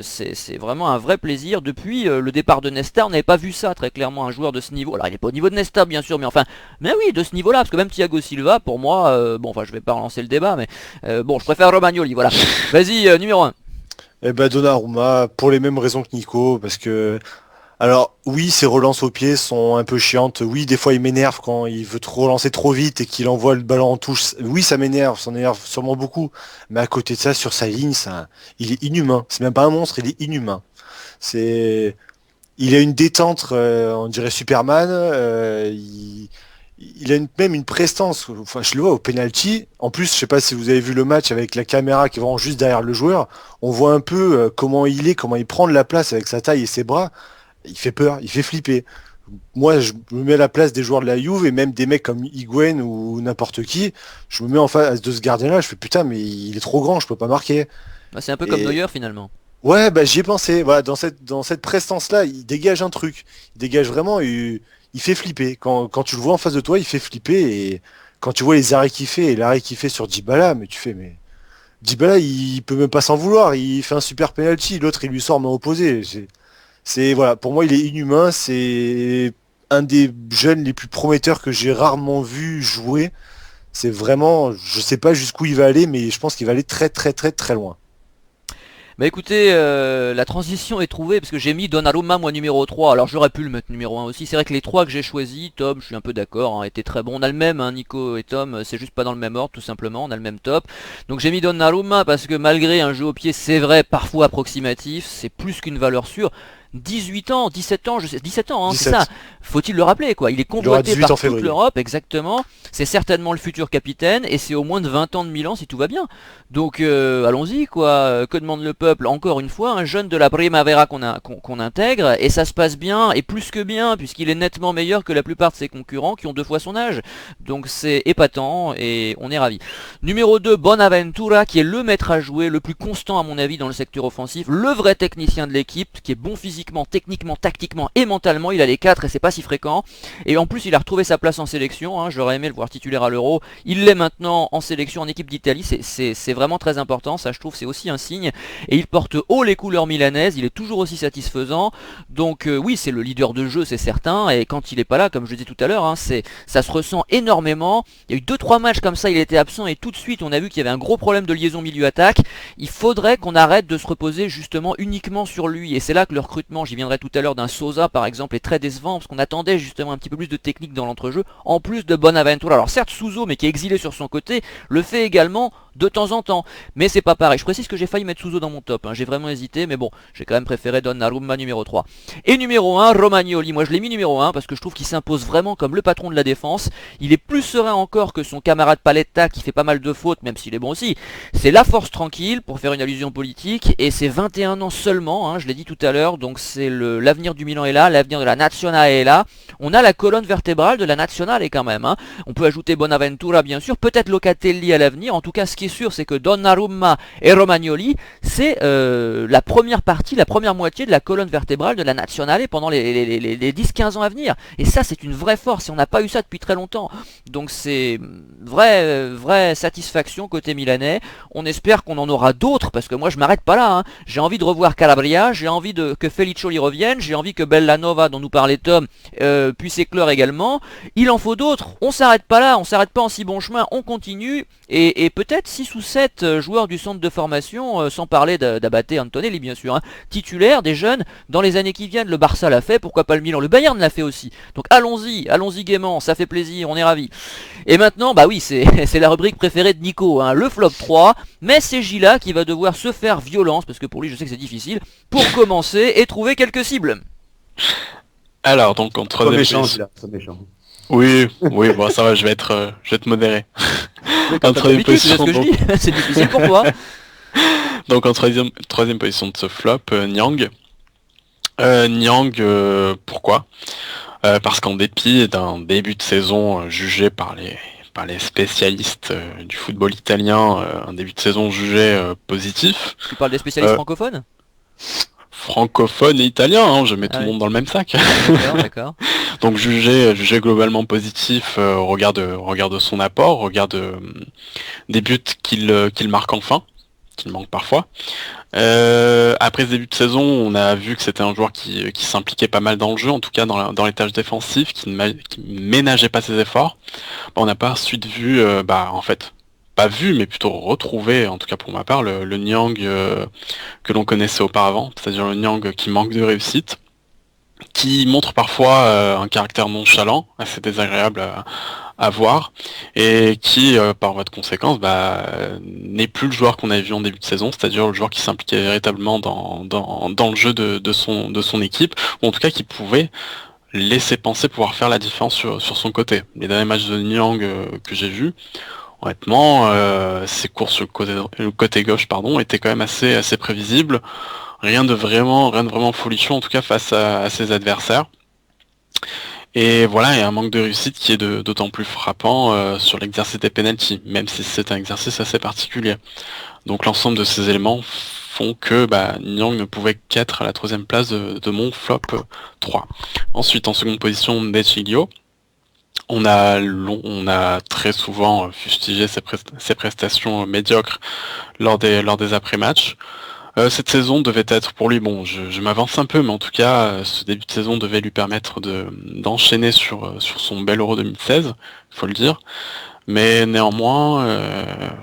C'est vraiment un vrai plaisir. Depuis le départ de Nesta, on n'avait pas vu ça très clairement, un joueur de ce niveau. Alors il n'est pas au niveau de Nesta, bien sûr, mais oui, de ce niveau-là. Parce que même Thiago Silva, pour moi, je vais pas relancer le débat, mais je préfère Romagnoli, voilà. Vas-y, numéro 1. Eh ben Donnarumma, pour les mêmes raisons que Nico, parce que... Alors oui, ses relances au pied sont un peu chiantes. Oui, des fois il m'énerve quand il veut relancer trop vite et qu'il envoie le ballon en touche. Oui, ça m'énerve, ça m'énerve sûrement beaucoup. Mais à côté de ça, sur sa ligne, il est inhumain. C'est même pas un monstre, il est inhumain. Il a une détente, on dirait Superman. Il a même une prestance. Enfin, je le vois au penalty. En plus, je sais pas si vous avez vu le match avec la caméra qui est vraiment juste derrière le joueur. On voit un peu comment il prend de la place avec sa taille et ses bras. Il fait peur, il fait flipper. Moi, je me mets à la place des joueurs de la Juve et même des mecs comme Higuain ou n'importe qui. Je me mets en face de ce gardien-là. Je fais putain, mais il est trop grand, je peux pas marquer. C'est un peu comme Neuer finalement. Ouais, j'y ai pensé. Voilà, dans cette prestance-là, il dégage un truc. Il dégage vraiment. Il fait flipper. Quand tu le vois en face de toi, il fait flipper. Et quand tu vois les arrêts qu'il fait et l'arrêt qu'il fait sur Dybala, mais tu fais, mais Dybala, il peut même pas s'en vouloir. Il fait un super penalty. L'autre, il lui sort main opposée. Voilà, pour moi, il est inhumain. C'est un des jeunes les plus prometteurs que j'ai rarement vu jouer. C'est vraiment, je sais pas jusqu'où il va aller, mais je pense qu'il va aller très très très très loin. Bah écoutez, la transition est trouvée parce que j'ai mis Donnarumma moi numéro 3, alors j'aurais pu le mettre numéro 1 aussi. C'est vrai que les 3 que j'ai choisis, Tom, je suis un peu d'accord, étaient très bons. On a le même, Nico et Tom, c'est juste pas dans le même ordre tout simplement, on a le même top. Donc j'ai mis Donnarumma parce que malgré un jeu au pied, c'est vrai, parfois approximatif, c'est plus qu'une valeur sûre. 18 ans, 17 ans, 17 ans, 17. C'est ça. Faut-il le rappeler, quoi. Il est convoité par toute l'Europe, exactement. C'est certainement le futur capitaine et c'est au moins de 20 ans de Milan si tout va bien. Donc allons-y, quoi. Que demande le peuple? Encore une fois, un jeune de la Primavera qu'on intègre et ça se passe bien et plus que bien puisqu'il est nettement meilleur que la plupart de ses concurrents qui ont 2 fois son âge. Donc c'est épatant et on est ravis. Numéro 2, Bonaventura qui est le maître à jouer, le plus constant à mon avis dans le secteur offensif, le vrai technicien de l'équipe qui est bon physiquement, techniquement, tactiquement et mentalement. Il a les 4 et c'est pas si fréquent. Et en plus il a retrouvé sa place en sélection, j'aurais aimé le voir titulaire à l'Euro. Il l'est maintenant en sélection en équipe d'Italie, c'est vraiment très important, ça je trouve c'est aussi un signe. Et il porte haut les couleurs milanaises, il est toujours aussi satisfaisant. Donc oui, c'est le leader de jeu, c'est certain. Et quand il est pas là, comme je disais tout à l'heure, ça se ressent énormément. Il y a eu 2-3 matchs comme ça, il était absent et tout de suite on a vu qu'il y avait un gros problème de liaison milieu-attaque. Il faudrait qu'on arrête de se reposer justement uniquement sur lui. Et c'est là que le recrutement, j'y viendrai tout à l'heure, d'un Sosa par exemple est très décevant parce qu'on attendait justement un petit peu plus de technique dans l'entrejeu en plus de Bonaventura. Alors certes Suso mais qui est exilé sur son côté le fait également de temps en temps, mais c'est pas pareil. Je précise que j'ai failli mettre Suso dans mon top, hein. J'ai vraiment hésité, mais bon, j'ai quand même préféré Donnarumma numéro 3. Et numéro 1, Romagnoli. Moi je l'ai mis numéro 1 parce que je trouve qu'il s'impose vraiment comme le patron de la défense. Il est plus serein encore que son camarade Paletta qui fait pas mal de fautes, même s'il est bon aussi. C'est la force tranquille, pour faire une allusion politique, et c'est 21 ans seulement, hein, je l'ai dit tout à l'heure, donc c'est l'avenir du Milan est là, l'avenir de la Nazionale est là. On a la colonne vertébrale de la Nazionale quand même, hein. On peut ajouter Bonaventura bien sûr, peut-être Locatelli à l'avenir. En tout cas, ce qui est sûr, c'est que Donnarumma et Romagnoli, c'est la première partie, la première moitié de la colonne vertébrale de la Nazionale pendant les 10-15 ans à venir. Et ça, c'est une vraie force, et on n'a pas eu ça depuis très longtemps. Donc c'est vraie satisfaction côté milanais. On espère qu'on en aura d'autres, parce que moi je m'arrête pas là, hein. J'ai envie de revoir Calabria, j'ai envie que Felicioli revienne, j'ai envie que Bellanova, dont nous parlait Tom, puisse éclore également. Il en faut d'autres, on s'arrête pas là, on s'arrête pas en si bon chemin, on continue, et peut-être 6 ou 7 joueurs du centre de formation, sans parler d'Abate Antonelli bien sûr, hein, titulaires, des jeunes, dans les années qui viennent. Le Barça l'a fait, pourquoi pas le Milan, le Bayern l'a fait aussi. Donc allons-y gaiement, ça fait plaisir, on est ravis. Et maintenant, bah oui, c'est la rubrique préférée de Nico, hein, le flop 3, mais c'est Gila qui va devoir se faire violence, parce que pour lui je sais que c'est difficile, pour commencer et trouver quelques cibles. Alors, donc, en troisième méchant, position... méchant. Oui, bon, ça va, je vais être modéré. En troisième position, c'est ce que je dis. C'est difficile pour toi. Donc, en troisième position de ce flop, Nyang. Nyang, pourquoi parce qu'en dépit d'un début de saison jugé par les spécialistes du football italien, un début de saison jugé positif. Tu parles des spécialistes francophones ? Francophone et italien, hein, je mets tout le monde dans le même sac. D'accord. Donc jugé globalement positif au regard de son apport, au regard des buts qu'il marque enfin, qu'il manque parfois. Après ce début de saison, on a vu que c'était un joueur qui s'impliquait pas mal dans le jeu, en tout cas dans les tâches défensives, qui ne ménageait pas ses efforts. On n'a pas ensuite vu, en fait, pas vu, mais plutôt retrouvé, en tout cas pour ma part, le Nyang que l'on connaissait auparavant, c'est-à-dire le Nyang qui manque de réussite, qui montre parfois un caractère nonchalant, assez désagréable à voir, et qui, par voie de conséquence, n'est plus le joueur qu'on avait vu en début de saison, c'est-à-dire le joueur qui s'impliquait véritablement dans le jeu de son équipe, ou en tout cas qui pouvait laisser penser pouvoir faire la différence sur son côté. Les derniers matchs de Nyang que j'ai vus, honnêtement, ses courses sur le côté gauche, étaient quand même assez prévisibles. Rien de vraiment folichon, en tout cas face à ses adversaires. Et voilà, il y a un manque de réussite qui est d'autant plus frappant sur l'exercice des penalties, même si c'est un exercice assez particulier. Donc l'ensemble de ces éléments font que Nyang ne pouvait qu'être à la 3e place de mon flop 3. Ensuite, en seconde position, De Sciglio. On a très souvent fustigé ses prestations médiocres lors des après-matchs. Cette saison devait être pour lui, bon, je m'avance un peu, mais en tout cas, ce début de saison devait lui permettre d'enchaîner sur son bel Euro 2016, il faut le dire. Mais néanmoins,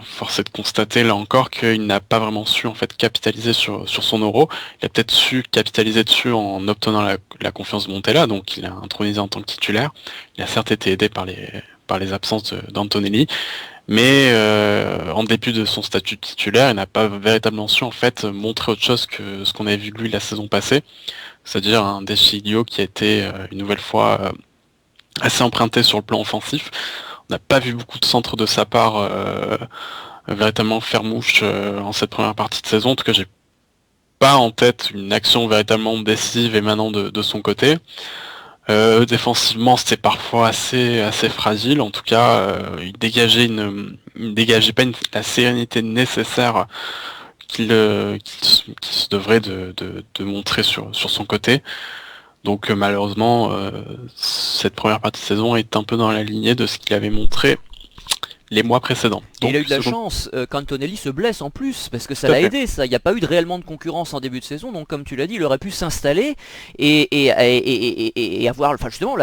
force est de constater là encore qu'il n'a pas vraiment su en fait capitaliser sur son Euro. Il a peut-être su capitaliser dessus en obtenant la confiance de Montella, donc il a intronisé en tant que titulaire. Il a certes été aidé par les absences d'Antonelli, mais en dépit de son statut de titulaire, il n'a pas véritablement su en fait montrer autre chose que ce qu'on avait vu de lui la saison passée, c'est-à-dire un De Sciglio qui a été une nouvelle fois assez emprunté sur le plan offensif. On n'a pas vu beaucoup de centres de sa part véritablement faire mouche en cette première partie de saison. En tout cas, j'ai pas en tête une action véritablement décisive émanant de son côté. Défensivement, c'était parfois assez fragile. En tout cas, il dégageait pas la sérénité nécessaire qu'il se devrait de montrer sur son côté. Donc malheureusement, cette première partie de saison est un peu dans la lignée de ce qu'il avait montré les mois précédents. Donc, il a eu de la chance qu'Antonelli se blesse en plus, parce que ça l'a aidé, ça. Il n'y a pas eu réellement de concurrence en début de saison, donc comme tu l'as dit, il aurait pu s'installer et avoir, enfin justement,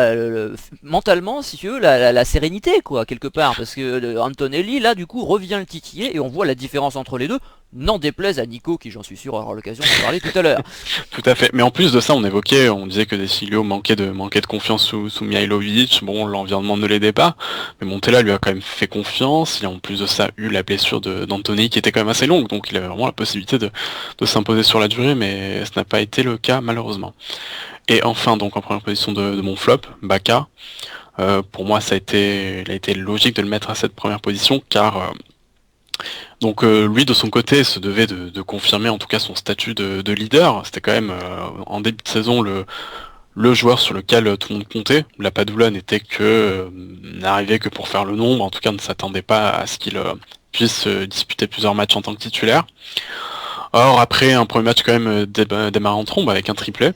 mentalement, si tu veux, la sérénité, quoi, quelque part, parce que Antonelli, là, du coup, revient le titiller, et on voit la différence entre les deux, N'en déplaise à Nico qui, j'en suis sûr, aura l'occasion d'en parler tout à l'heure. Tout à fait. Mais en plus de ça, on disait que Desilio manquait de confiance sous Mihailovic. Bon, l'environnement ne l'aidait pas. Mais Montella lui a quand même fait confiance. Il a en plus de ça eu la blessure d'Anthony qui était quand même assez longue. Donc il avait vraiment la possibilité de s'imposer sur la durée. Mais ce n'a pas été le cas malheureusement. Et enfin, donc en première position de mon flop, Baka. Pour moi, il a été logique de le mettre à cette première position car donc lui de son côté se devait de confirmer en tout cas son statut de leader. C'était quand même en début de saison le joueur sur lequel tout le monde comptait. La Padula n'était n'arrivait que pour faire le nombre, en tout cas ne s'attendait pas à ce qu'il puisse disputer plusieurs matchs en tant que titulaire. Or après un premier match quand même démarré en trombe avec un triplé,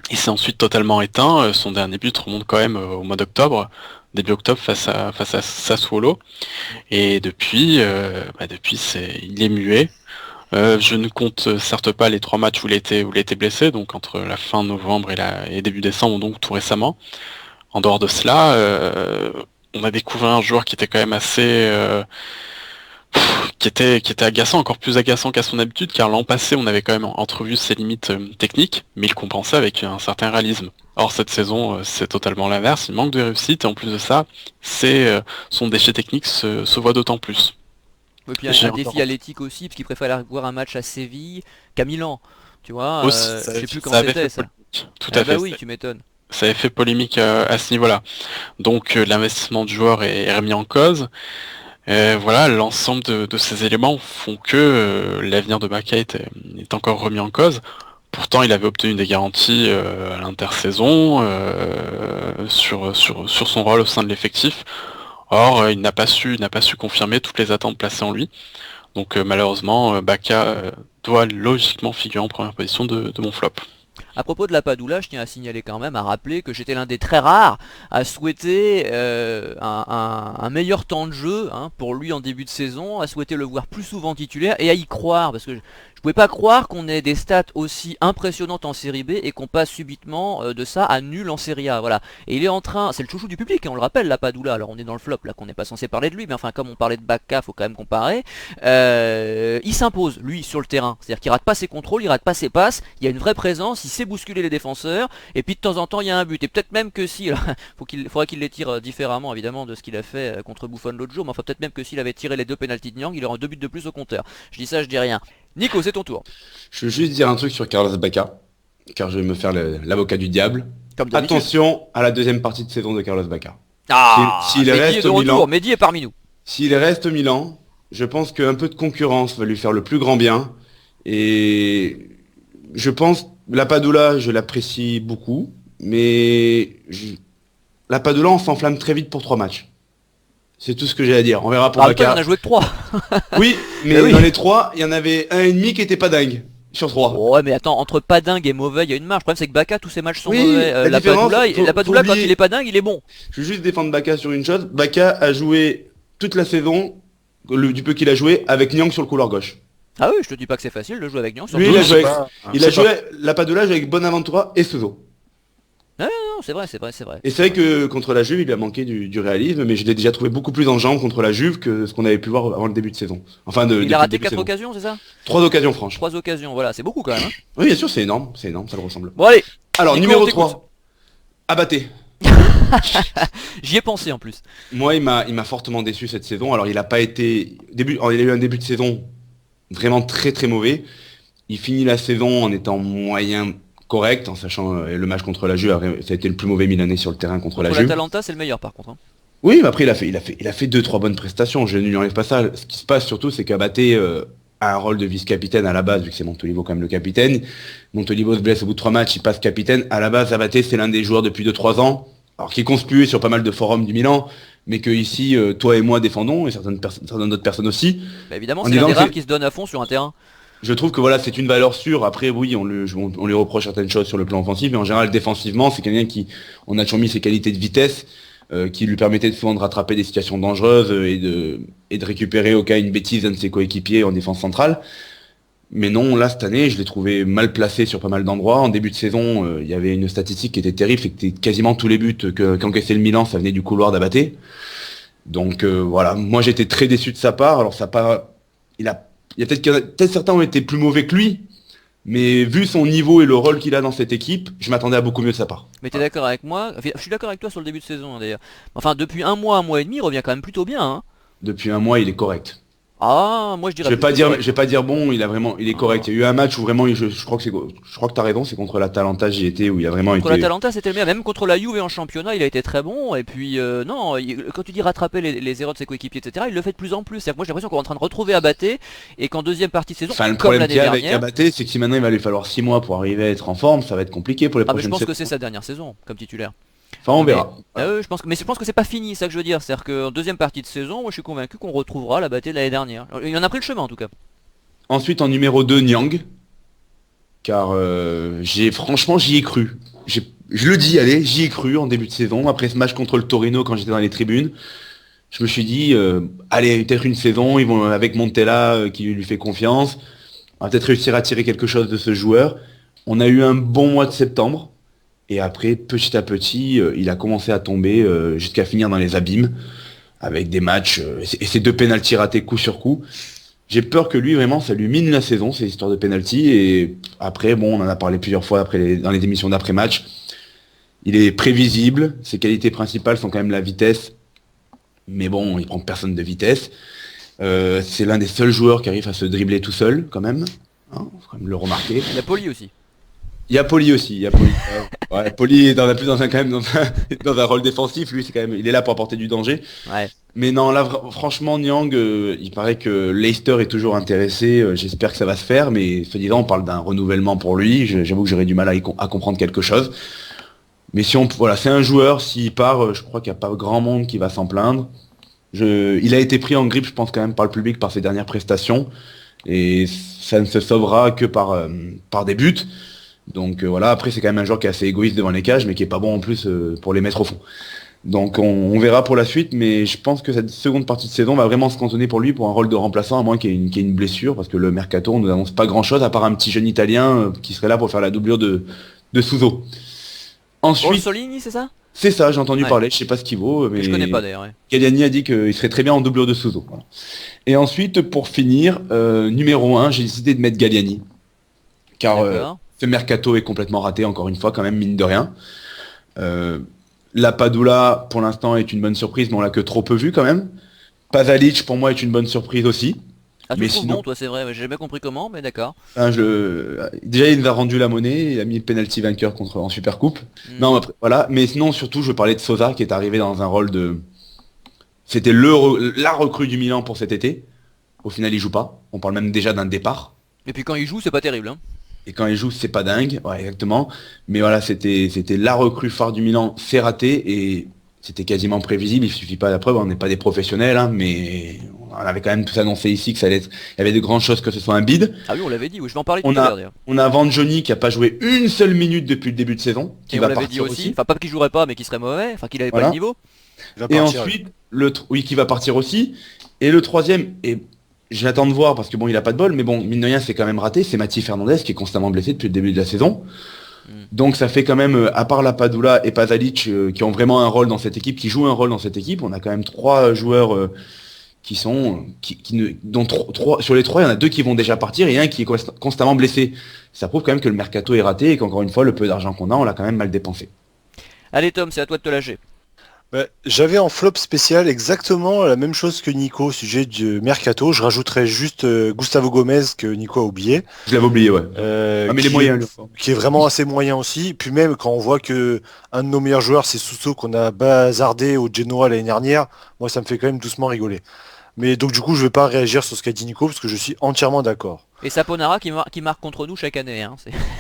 il s'est ensuite totalement éteint. Son dernier but remonte quand même au mois d'octobre, début octobre face à Sassuolo. Et depuis, il est muet. Je ne compte certes pas les 3 matchs où il était blessé, donc entre la fin novembre et début décembre, donc tout récemment. En dehors de cela, on a découvert un joueur qui était quand même assez qui était agaçant, encore plus agaçant qu'à son habitude, car l'an passé on avait quand même entrevu ses limites techniques, mais il compensait avec un certain réalisme. Or cette saison c'est totalement l'inverse, il manque de réussite et en plus de ça, son déchet technique se voit d'autant plus. Et puis un défi à l'éthique aussi, parce qu'il préfère aller voir un match à Séville qu'à Milan. Tu vois, je sais plus quand c'était ça. Tout à fait. Bah oui, tu m'étonnes. Ça avait fait polémique à ce niveau-là. Donc l'investissement du joueur est remis en cause. Voilà, l'ensemble de ces éléments font que l'avenir de Baka est encore remis en cause. Pourtant, il avait obtenu des garanties à l'intersaison sur son rôle au sein de l'effectif. Or, il n'a pas su confirmer toutes les attentes placées en lui. Donc malheureusement, Baka doit logiquement figurer en première position de mon flop. À propos de la Padula, je tiens à signaler quand même, à rappeler que j'étais l'un des très rares à souhaiter un meilleur temps de jeu pour lui en début de saison, à souhaiter le voir plus souvent titulaire et à y croire, parce que je pouvais pas croire qu'on ait des stats aussi impressionnantes en série B et qu'on passe subitement de ça à nul en série A. Voilà. Et il est en train, c'est le chouchou du public, on le rappelle, la Padula. Alors on est dans le flop là, qu'on n'est pas censé parler de lui, mais enfin comme on parlait de Baka, faut quand même comparer. Il s'impose lui sur le terrain, c'est-à-dire qu'il rate pas ses contrôles, il rate pas ses passes, il y a une vraie présence, il sait bousculer les défenseurs, et puis de temps en temps il y a un but. Et peut-être même que si, faudrait qu'il les tire différemment évidemment de ce qu'il a fait contre Buffon l'autre jour, mais enfin peut-être même que s'il avait tiré les 2 pénaltys de Nyang, il aurait 2 buts de plus au compteur. Je dis ça, je dis rien. Nico, c'est ton tour. Je veux juste dire un truc sur Carlos Bacca, car je vais me faire l'avocat du diable. Attention à la deuxième partie de saison de Carlos Bacca. S'il reste au Milan, Mehdi est parmi nous. S'il reste au Milan, je pense qu'un peu de concurrence va lui faire le plus grand bien. Et je pense, la Padula, je l'apprécie beaucoup, mais la Padula, on s'enflamme très vite pour 3 matchs. C'est tout ce que j'ai à dire. On verra pour Bacca. On a joué que 3. Oui, mais dans les 3, il y en avait un et demi qui était pas dingue. Sur 3. Ouais, mais attends, entre pas dingue et mauvais, il y a une marge. Le problème, c'est que Bacca, tous ses matchs sont mauvais. La Padula, quand il est pas dingue, il est bon. Je veux juste défendre Bacca sur une chose. Bacca a joué toute la saison, du peu qu'il a joué, avec Nyang sur le couloir gauche. Ah oui, je te dis pas que c'est facile de jouer avec Nyang. Lui, la Padula joue avec Bonaventura et Souzo. Non, c'est vrai. Et c'est vrai que contre la Juve, il lui a manqué du réalisme, mais je l'ai déjà trouvé beaucoup plus en jambes contre la Juve que ce qu'on avait pu voir avant le début de saison. Il a raté 4 occasions, c'est ça? 3 occasions franches. 3 occasions, voilà, c'est beaucoup quand même. Oui, bien sûr, c'est énorme, ça le ressemble. Bon allez. Alors, Nico, numéro 3. Abaté. J'y ai pensé en plus. Moi, il m'a fortement déçu cette saison. Alors, il a eu un début de saison vraiment très très mauvais. Il finit la saison en étant moyen correct, en sachant le match contre la Juve, ça a été le plus mauvais Milanais sur le terrain contre la Juve. L'Atalanta, c'est le meilleur par contre. Oui, mais après il a fait 2-3 bonnes prestations. Je ne lui enlève pas ça. Ce qui se passe surtout, c'est qu'Abaté a un rôle de vice-capitaine à la base, vu que c'est Montolivo quand même le capitaine. Montolivo se blesse au bout de 3 matchs, il passe capitaine. À la base, Abaté, c'est l'un des joueurs depuis 2-3 ans, alors qui est conspué sur pas mal de forums du Milan, mais que ici, toi et moi défendons, et certaines d'autres personnes aussi. Bah évidemment, c'est l'un des rares qui se donne à fond sur un terrain. Je trouve que voilà, c'est une valeur sûre. Après, oui, on lui reproche certaines choses sur le plan offensif, mais en général, défensivement, c'est quelqu'un on a toujours mis ses qualités de vitesse, qui lui permettaient souvent de rattraper des situations dangereuses et de récupérer au cas une bêtise d'un de ses coéquipiers en défense centrale. Mais non, là, cette année, je l'ai trouvé mal placé sur pas mal d'endroits. En début de saison, il y avait une statistique qui était terrible, c'est que quasiment tous les buts qu'encaissait le Milan, ça venait du couloir d'Abaté. Donc voilà, moi j'étais très déçu de sa part. Alors il a il y a peut-être certains ont été plus mauvais que lui, mais vu son niveau et le rôle qu'il a dans cette équipe, je m'attendais à beaucoup mieux de sa part. Mais t'es d'accord avec moi? Enfin, je suis d'accord avec toi sur le début de saison, hein, d'ailleurs. Enfin, depuis un mois et demi, il revient quand même plutôt bien, hein. Depuis un mois, il est correct. Ah, moi je Je dirais vais pas plutôt dire, correct. je vais pas dire bon, il est correct. Il y a eu un match où vraiment, je crois que je crois que t'as raison, c'est contre l'Atalanta, j'y étais, où il a vraiment Contre été. l'Atalanta, c'était le meilleur. Même contre la Juve en championnat, il a été très bon. Et puis, non, quand tu dis rattraper les erreurs de ses coéquipiers, etc., il le fait de plus en plus. C'est-à-dire que moi, j'ai l'impression qu'on est en train de retrouver Abaté et qu'en deuxième partie de saison, Enfin, le comme problème l'année qu'il y a avec dernière. Abaté, c'est que si maintenant il va lui falloir 6 mois pour arriver à être en forme, ça va être compliqué pour les Ah, mais je prochaines pense que saisons. c'est sa dernière saison comme titulaire. Enfin, on Mais, verra. je pense que, mais je pense que c'est pas fini, ça que je veux dire. C'est-à-dire qu'en deuxième partie de saison, moi, je suis convaincu qu'on retrouvera l'Abaté de l'année dernière. Il en a pris le chemin en tout cas. Ensuite, en numéro 2, Nyang. Car franchement, j'y ai cru. Je le dis, allez, j'y ai cru en début de saison. Après ce match contre le Torino, quand j'étais dans les tribunes, je me suis dit, allez, peut-être une saison, ils vont avec Montella qui lui fait confiance. On va peut-être réussir à tirer quelque chose de ce joueur. On a eu un bon mois de septembre. Et après, petit à petit, il a commencé à tomber jusqu'à finir dans les abîmes. Avec des matchs et ces 2 pénaltys ratés coup sur coup. J'ai peur que lui, vraiment, ça lui mine la saison, ces histoires de penalty. Et après, bon, on en a parlé plusieurs fois dans les émissions d'après-match. Il est prévisible. Ses qualités principales sont quand même la vitesse. Mais bon, il prend personne de vitesse. C'est l'un des seuls joueurs qui arrive à se dribbler tout seul, quand même. Hein, faut quand même le remarquer. Il a Poli aussi. Il y a Poli aussi. Il y a Poli. Ouais, Poli est quand même dans un rôle défensif. Lui, il est là pour apporter du danger. Ouais. Mais non, là, franchement, Nyang, il paraît que Leicester est toujours intéressé. J'espère que ça va se faire, mais se disant, on parle d'un renouvellement pour lui. J'avoue que j'aurais du mal à comprendre quelque chose. Mais voilà, c'est un joueur. S'il part, je crois qu'il n'y a pas grand monde qui va s'en plaindre. Il a été pris en grippe, je pense quand même par le public, par ses dernières prestations, et ça ne se sauvera que par des buts. Donc voilà. Après, c'est quand même un joueur qui est assez égoïste devant les cages, mais qui est pas bon en plus pour les mettre au fond. Donc on verra pour la suite, mais je pense que cette seconde partie de saison va vraiment se cantonner pour lui pour un rôle de remplaçant, à moins qu'il y ait une blessure, parce que le mercato, on nous annonce pas grand chose, à part un petit jeune italien qui serait là pour faire la doublure de Suso. Ensuite, Orsolini, c'est ça? c'est ça, j'ai entendu Ouais. parler, je sais pas ce qu'il vaut, mais Je connais pas d'ailleurs. Ouais. Galliani a dit qu'il serait très bien en doublure de Suso. Voilà. Et ensuite, pour finir, numéro 1, j'ai décidé de mettre Galliani, car D'accord. ce mercato est complètement raté, encore une fois, quand même, mine de rien. La Padula, pour l'instant, est une bonne surprise, mais on l'a que trop peu vu quand même. Pasalic, pour moi, est une bonne surprise aussi. Ah, tu Mais le trouves sinon- bon, toi, c'est vrai. J'ai jamais compris comment, mais d'accord. Hein, déjà, il nous a rendu la monnaie, il a mis le penalty vainqueur en Supercoupe. Non, après, voilà. Mais sinon, surtout, je parlais de Sosa, qui est arrivé dans un rôle de... C'était la recrue du Milan pour cet été. Au final, il joue pas. On parle même déjà d'un départ. Et puis quand il joue, c'est pas terrible. Hein. Et quand il joue, c'est pas dingue. Ouais, exactement. Mais voilà, c'était la recrue phare du Milan. C'est raté et c'était quasiment prévisible. Il suffit pas, la preuve, on n'est pas des professionnels, hein, mais on avait quand même tous annoncé ici que ça allait être... Il y avait de grandes choses que ce soit un bide. Ah oui, on l'avait dit. Oui, je vais en parler tout On à a, l'heure d'ailleurs. on a Vanjoni qui a pas joué une seule minute depuis le début de saison, qui Et on va l'avait dit partir aussi. aussi. Enfin, pas qu'il jouerait pas, mais qu'il serait mauvais. Enfin, qu'il avait pas Voilà. le niveau. Il va Et partir, ensuite, oui, qui va partir aussi. Et le troisième, et j'attends de voir parce que bon, il a pas de bol, mais bon, mine de rien, c'est quand même raté. C'est Mathieu Fernandez qui est constamment blessé depuis le début de la saison. Donc ça fait quand même, à part la Padula et Pasalic, qui ont vraiment un rôle dans cette équipe, qui jouent un rôle dans cette équipe, on a quand même 3 joueurs dont sur les 3, il y en a 2 qui vont déjà partir et un qui est constamment blessé. Ça prouve quand même que le mercato est raté et qu'encore une fois, le peu d'argent qu'on a, on l'a quand même mal dépensé. Allez, Tom, c'est à toi de te lâcher. Bah, j'avais en flop spécial exactement la même chose que Nico au sujet du mercato. Je rajouterais juste Gustavo Gomez que Nico a oublié. Je l'avais oublié, ouais. Mais les moyens, qui est vraiment assez moyen aussi. Puis même quand on voit que un de nos meilleurs joueurs c'est Suso qu'on a bazardé au Genoa l'année dernière, moi ça me fait quand même doucement rigoler. Mais donc du coup je vais pas réagir sur ce qu'a dit Nico parce que je suis entièrement d'accord. Et Saponara qui marque contre nous chaque année. Hein.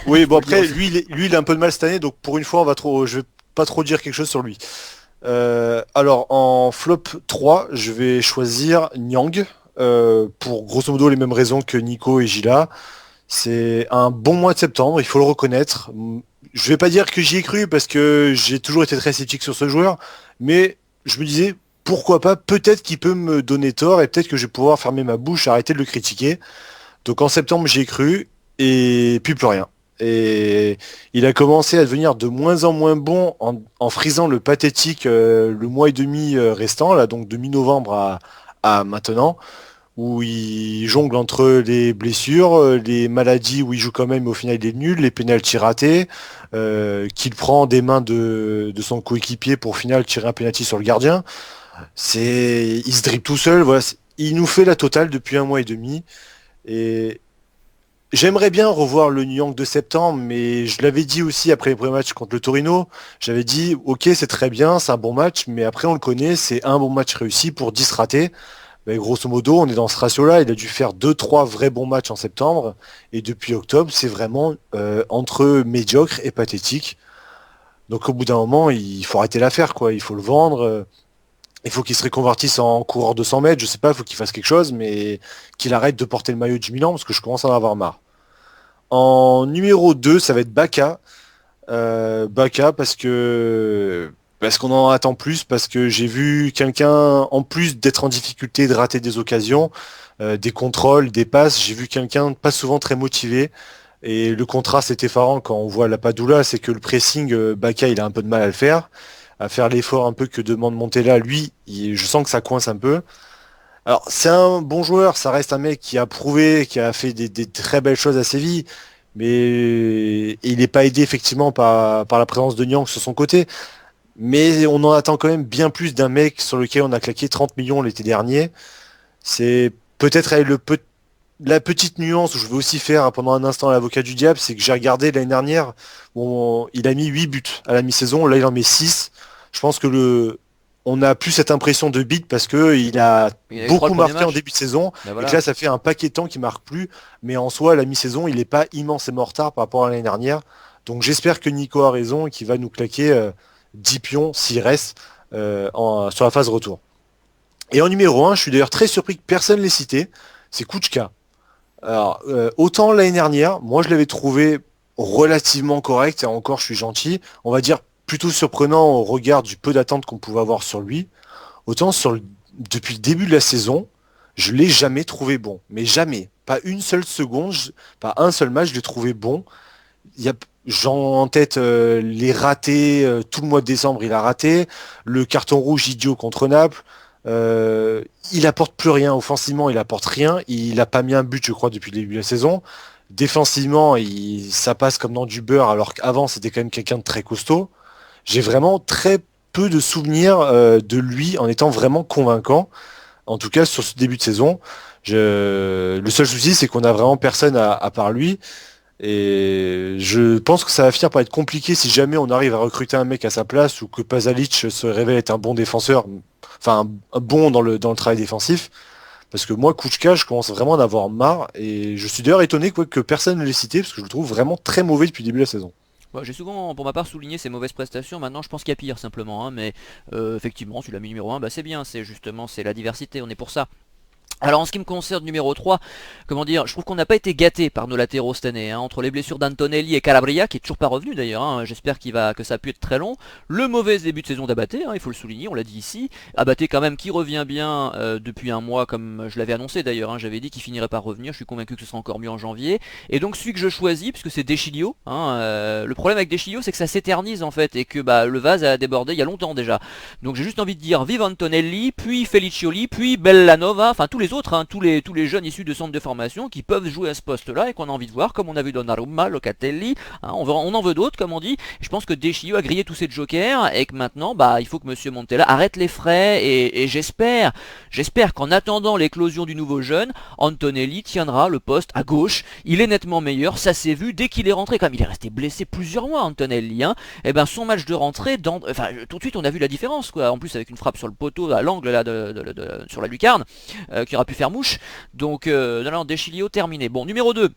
Oui bon Faut le après dire lui il a un peu de mal cette année donc pour une fois je vais pas trop dire quelque chose sur lui. Alors en flop 3 je vais choisir Nyang pour grosso modo les mêmes raisons que Nico et Gila. C'est un bon mois de septembre, il faut le reconnaître. Je vais pas dire que j'y ai cru parce que j'ai toujours été très sceptique sur ce joueur, mais je me disais pourquoi pas, peut-être qu'il peut me donner tort et peut-être que je vais pouvoir fermer ma bouche, arrêter de le critiquer. Donc en septembre j'y ai cru et puis plus rien. Et il a commencé à devenir de moins en moins bon en frisant le pathétique le mois et demi restant, là donc de mi-novembre à maintenant, où il jongle entre les blessures, les maladies où il joue quand même, mais au final il est nul, les pénaltys ratés, qu'il prend des mains de son coéquipier pour au final tirer un pénalty sur le gardien. Il se dribble tout seul, voilà. Il nous fait la totale depuis 1 mois et demi. Et j'aimerais bien revoir le New York de septembre, mais je l'avais dit aussi après les premiers matchs contre le Torino. J'avais dit, ok, c'est très bien, c'est un bon match, mais après on le connaît, c'est un bon match réussi pour 10 ratés. Mais grosso modo, on est dans ce ratio-là. Il a dû faire 2-3 vrais bons matchs en septembre. Et depuis octobre, c'est vraiment entre médiocre et pathétique. Donc au bout d'un moment, il faut arrêter l'affaire, quoi. Il faut le vendre. Il faut qu'il se réconvertisse en coureur de 100 mètres. Je sais pas, il faut qu'il fasse quelque chose, mais qu'il arrête de porter le maillot du Milan, parce que je commence à en avoir marre. En numéro 2, ça va être Bacca. Bacca parce qu'on en attend plus, parce que j'ai vu quelqu'un, en plus d'être en difficulté, de rater des occasions, des contrôles, des passes, j'ai vu quelqu'un pas souvent très motivé. Et le contraste est effarant quand on voit la Padula, c'est que le pressing, Bacca, il a un peu de mal à faire l'effort un peu que demande Montella. Lui, je sens que ça coince un peu. Alors, c'est un bon joueur, ça reste un mec qui a prouvé, qui a fait des très belles choses à Séville, mais il n'est pas aidé effectivement par la présence de Nyang sur son côté. Mais on en attend quand même bien plus d'un mec sur lequel on a claqué 30 millions l'été dernier. C'est peut-être avec la petite nuance où je veux aussi faire pendant un instant l'avocat du diable, c'est que j'ai regardé l'année dernière, il a mis 8 buts à la mi-saison, là il en met 6. Je pense que on a plus cette impression de beat parce que il a beaucoup marqué en début de saison, voilà. Et que là ça fait un paquet de temps qu'il marque plus, mais en soi la mi-saison il n'est pas immensément en retard par rapport à l'année dernière. Donc j'espère que Nico a raison et qu'il va nous claquer 10 pions s'il reste sur la phase retour. Et en numéro 1, je suis d'ailleurs très surpris que personne ne l'ait cité, c'est Kučka. Alors, autant l'année dernière, moi je l'avais trouvé relativement correct, et encore je suis gentil, on va dire plutôt surprenant au regard du peu d'attente qu'on pouvait avoir sur lui, autant depuis le début de la saison, je l'ai jamais trouvé bon, mais jamais, pas une seule seconde, pas un seul match je l'ai trouvé bon. J'en en tête les ratés, tout le mois de décembre il a raté, le carton rouge idiot contre Naples, il apporte plus rien, offensivement il apporte rien, il a pas mis un but je crois depuis le début de la saison, défensivement ça passe comme dans du beurre alors qu'avant c'était quand même quelqu'un de très costaud. J'ai vraiment très peu de souvenirs de lui en étant vraiment convaincant, en tout cas sur ce début de saison. Le seul souci c'est qu'on a vraiment personne à part lui. Et je pense que ça va finir par être compliqué si jamais on arrive à recruter un mec à sa place ou que Pasalic se révèle être un bon défenseur, enfin bon dans le travail défensif. Parce que moi, Kučka, je commence vraiment à en avoir marre. Et je suis d'ailleurs étonné que personne ne l'ait cité, parce que je le trouve vraiment très mauvais depuis le début de la saison. Ouais, j'ai souvent, pour ma part, souligné ses mauvaises prestations. Maintenant, je pense qu'il y a pire, simplement. Mais effectivement, tu l'as mis numéro 1, bah, c'est bien. C'est la diversité, on est pour ça. Alors en ce qui me concerne numéro 3, comment dire, je trouve qu'on n'a pas été gâté par nos latéraux cette année, entre les blessures d'Antonelli et Calabria, qui est toujours pas revenu d'ailleurs, j'espère que ça a pu être très long, le mauvais début de saison d'Abaté, il faut le souligner, on l'a dit ici, Abaté quand même qui revient bien depuis un mois comme je l'avais annoncé d'ailleurs, j'avais dit qu'il finirait par revenir, je suis convaincu que ce sera encore mieux en janvier, et donc celui que je choisis, puisque c'est Deschilio, le problème avec Deschilio c'est que ça s'éternise en fait, et que le vase a débordé il y a longtemps déjà, donc j'ai juste envie de dire vive Antonelli, puis Felicioli, puis Bellanova, enfin tous les autres, tous les jeunes issus de centres de formation qui peuvent jouer à ce poste-là et qu'on a envie de voir, comme on a vu Donnarumma, Locatelli, on en veut d'autres, comme on dit. Je pense que Deschilio a grillé tous ses jokers et que maintenant, il faut que Monsieur Montella arrête les frais et j'espère qu'en attendant l'éclosion du nouveau jeune, Antonelli tiendra le poste à gauche. Il est nettement meilleur, ça s'est vu dès qu'il est rentré. Comme il est resté blessé plusieurs mois, Antonelli, et ben son match de rentrée, tout de suite on a vu la différence, quoi. En plus avec une frappe sur le poteau à l'angle là sur la lucarne, qui aura pu faire mouche. Donc non, Deschilio terminé. Bon, numéro 2.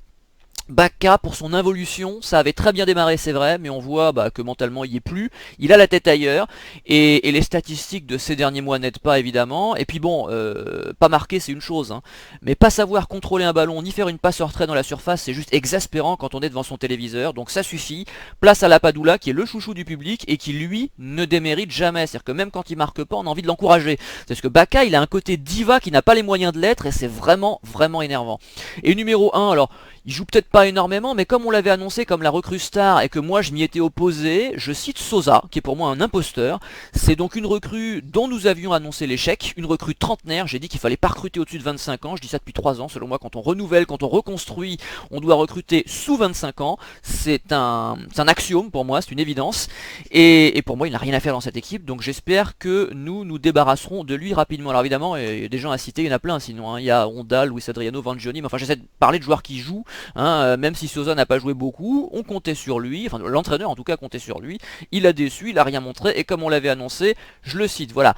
Bacca pour son involution, ça avait très bien démarré c'est vrai, mais on voit que mentalement il y est plus, il a la tête ailleurs, et les statistiques de ces derniers mois n'aident pas évidemment, et puis bon, pas marquer c'est une chose, mais pas savoir contrôler un ballon, ni faire une passe en retrait dans la surface, c'est juste exaspérant quand on est devant son téléviseur, donc ça suffit, place à la Padula qui est le chouchou du public, et qui lui ne démérite jamais, c'est-à-dire que même quand il marque pas, on a envie de l'encourager, parce que Bacca il a un côté diva qui n'a pas les moyens de l'être, et c'est vraiment, vraiment énervant. Et numéro 1, alors, il joue peut-être pas énormément, mais comme on l'avait annoncé comme la recrue star et que moi je m'y étais opposé, je cite Sosa, qui est pour moi un imposteur. C'est donc une recrue dont nous avions annoncé l'échec, une recrue trentenaire. J'ai dit qu'il fallait pas recruter au-dessus de 25 ans, je dis ça depuis 3 ans. Selon moi, quand on renouvelle, quand on reconstruit, on doit recruter sous 25 ans. C'est un axiome pour moi, c'est une évidence. Et pour moi, il n'a rien à faire dans cette équipe, donc j'espère que nous débarrasserons de lui rapidement. Alors évidemment, il y a des gens à citer, il y en a plein sinon. Il y a Honda, Luis Adriano, Vangioni, mais enfin j'essaie de parler de joueurs qui jouent. Même si Sosa n'a pas joué beaucoup, on comptait sur lui, enfin l'entraîneur en tout cas comptait sur lui, il a déçu, il a rien montré, et comme on l'avait annoncé, je le cite, voilà.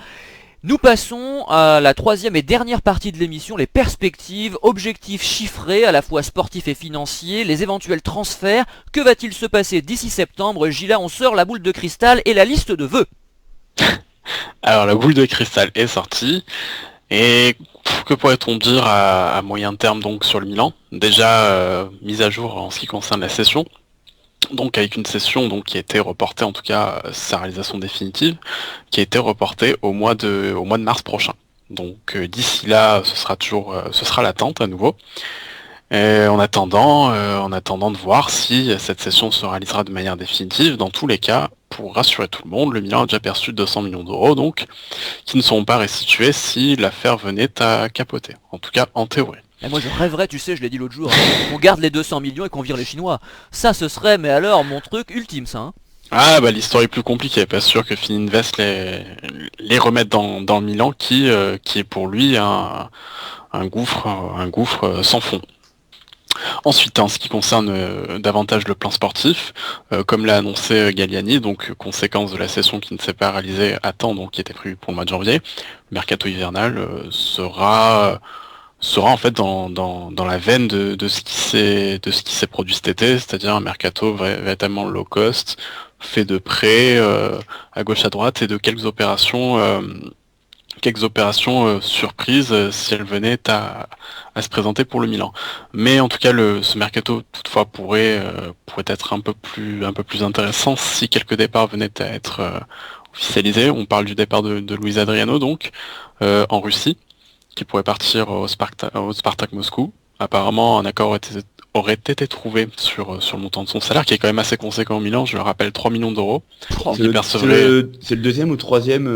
Nous passons à la troisième et dernière partie de l'émission, les perspectives, objectifs chiffrés, à la fois sportifs et financiers, les éventuels transferts. Que va-t-il se passer d'ici septembre? Gila, on sort la boule de cristal et la liste de vœux. Alors la boule de cristal est sortie, et que pourrait-on dire à moyen terme donc sur le Milan? Déjà mise à jour en ce qui concerne la session, donc avec une session donc qui a été reportée, en tout cas sa réalisation définitive, qui a été reportée au mois de mars prochain. Donc d'ici là, ce sera l'attente à nouveau. Et en attendant de voir si cette session se réalisera de manière définitive. Dans tous les cas, pour rassurer tout le monde, le Milan a déjà perçu 200 millions d'euros, donc qui ne seront pas restitués si l'affaire venait à capoter. En tout cas, en théorie. Et moi je rêverais, tu sais, je l'ai dit l'autre jour, qu'on garde les 200 millions et qu'on vire les Chinois. Ça ce serait, mais alors, mon truc ultime ça. Ah bah l'histoire est plus compliquée, pas sûr que Fininvest les remette dans le Milan qui est pour lui un gouffre sans fond. Ensuite, en ce qui concerne davantage le plan sportif, comme l'a annoncé Galliani, donc conséquence de la session qui ne s'est pas réalisée à temps, donc qui était prévue pour le mois de janvier, le mercato hivernal sera en fait dans la veine de ce qui s'est produit cet été, c'est-à-dire un mercato véritablement low cost, fait de prêts à gauche à droite et de quelques opérations surprises si elles venaient à se présenter pour le Milan. Mais en tout cas, ce mercato toutefois pourrait être un peu plus intéressant si quelques départs venaient à être officialisés. On parle du départ de Luis Adriano donc en Russie, qui pourrait partir au Spartak Moscou. Apparemment, un accord aurait été trouvé sur le montant de son salaire, qui est quand même assez conséquent au Milan, je le rappelle, 3 millions d'euros. C'est le deuxième ou troisième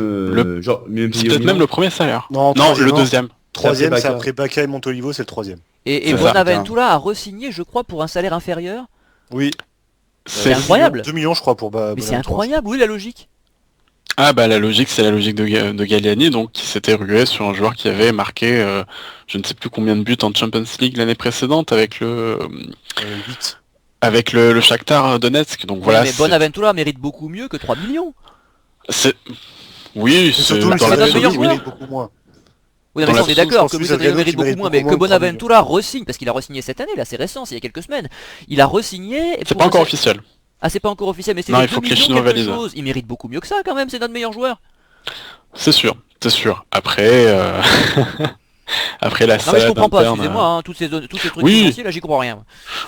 c'est peut-être même le premier salaire. Non, le deuxième. Troisième, c'est Baca. après Baca et Montolivo, c'est le troisième. Et C'est ça. Bonaventura a re-signé, je crois, pour un salaire inférieur. Oui. C'est incroyable. 2 millions, je crois, pour Mais c'est incroyable, où est la logique? Ah bah la logique, c'est la logique de Galliani, donc qui s'était rué sur un joueur qui avait marqué je ne sais plus combien de buts en Champions League l'année précédente avec le 8. avec le Shakhtar Donetsk. Donc voilà. Mais Bonaventura mérite beaucoup mieux que 3 millions. Oui, C'est c'est surtout c'est notre meilleur joueur. beaucoup moins. Oui, Dans mais la on est sous- d'accord je que pense Luis que Adriano Zagalo mérite qui beaucoup mérite moins, beaucoup mais moins que de 3 Bonaventura re-signe, parce qu'il a re-signé cette année, là c'est récent, c'est il y a quelques semaines. Il a re-signé. C'est pas encore officiel. Ah, c'est pas encore officiel, mais c'est Non, des il faut 2 que les millions Chinois quelque valident. chose. Il mérite beaucoup mieux que ça quand même, c'est notre meilleur joueur. C'est sûr. Après, après la Non mais je salade comprends pas, interne, excusez-moi, hein, tous ces trucs Oui. financiers là j'y comprends rien.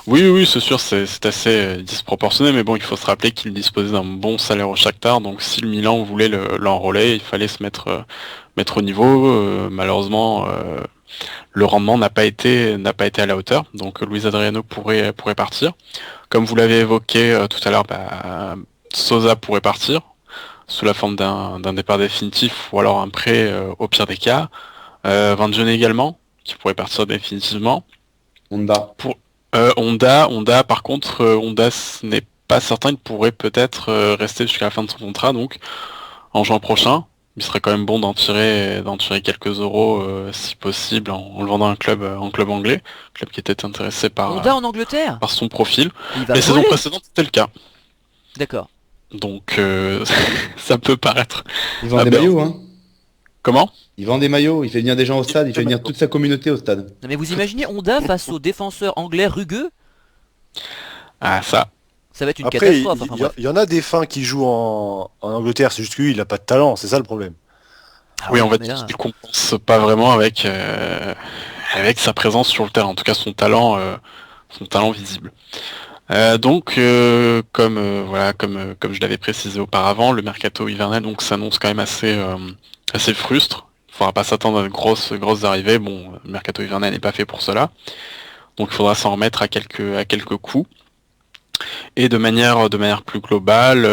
Oui, c'est sûr, c'est assez disproportionné, mais bon, il faut se rappeler qu'il disposait d'un bon salaire au Shakhtar, donc si le Milan voulait l'enrôler, il fallait se mettre au niveau. Malheureusement, le rendement n'a pas été à la hauteur, donc Luis Adriano pourrait partir. Comme vous l'avez évoqué tout à l'heure, Sosa pourrait partir sous la forme d'un départ définitif ou alors un prêt au pire des cas. Vangioni également, qui pourrait partir définitivement. Honda. Honda, par contre, Honda, ce n'est pas certain, il pourrait peut-être rester jusqu'à la fin de son contrat, donc en juin prochain. Il serait quand même bon d'en tirer quelques euros si possible en le vendant à un club anglais, club qui était intéressé Honda en Angleterre, par son profil. il va Les saisons voler. précédentes, c'était le cas. D'accord. Donc ça peut paraître. Il vend des ben, maillots, hein. Comment? Il vend des maillots, il fait venir des gens au stade, il fait venir toute sa communauté au stade. Non mais vous imaginez Honda face aux défenseurs anglais rugueux? Ah ça. Ça va être une Après, catastrophe. Enfin, bref. il y en a des fins qui jouent en Angleterre, c'est juste que lui, il a pas de talent, c'est ça le problème. Ah Oui, ouais, en fait, mais là- il compense pas vraiment avec sa présence sur le terrain, en tout cas son talent visible. Donc, comme je l'avais précisé auparavant, le mercato hivernal donc s'annonce quand même assez frustre. Il faudra pas s'attendre à de grosses arrivées. Bon, le mercato hivernal n'est pas fait pour cela. Donc il faudra s'en remettre à quelques coups. Et de manière plus globale,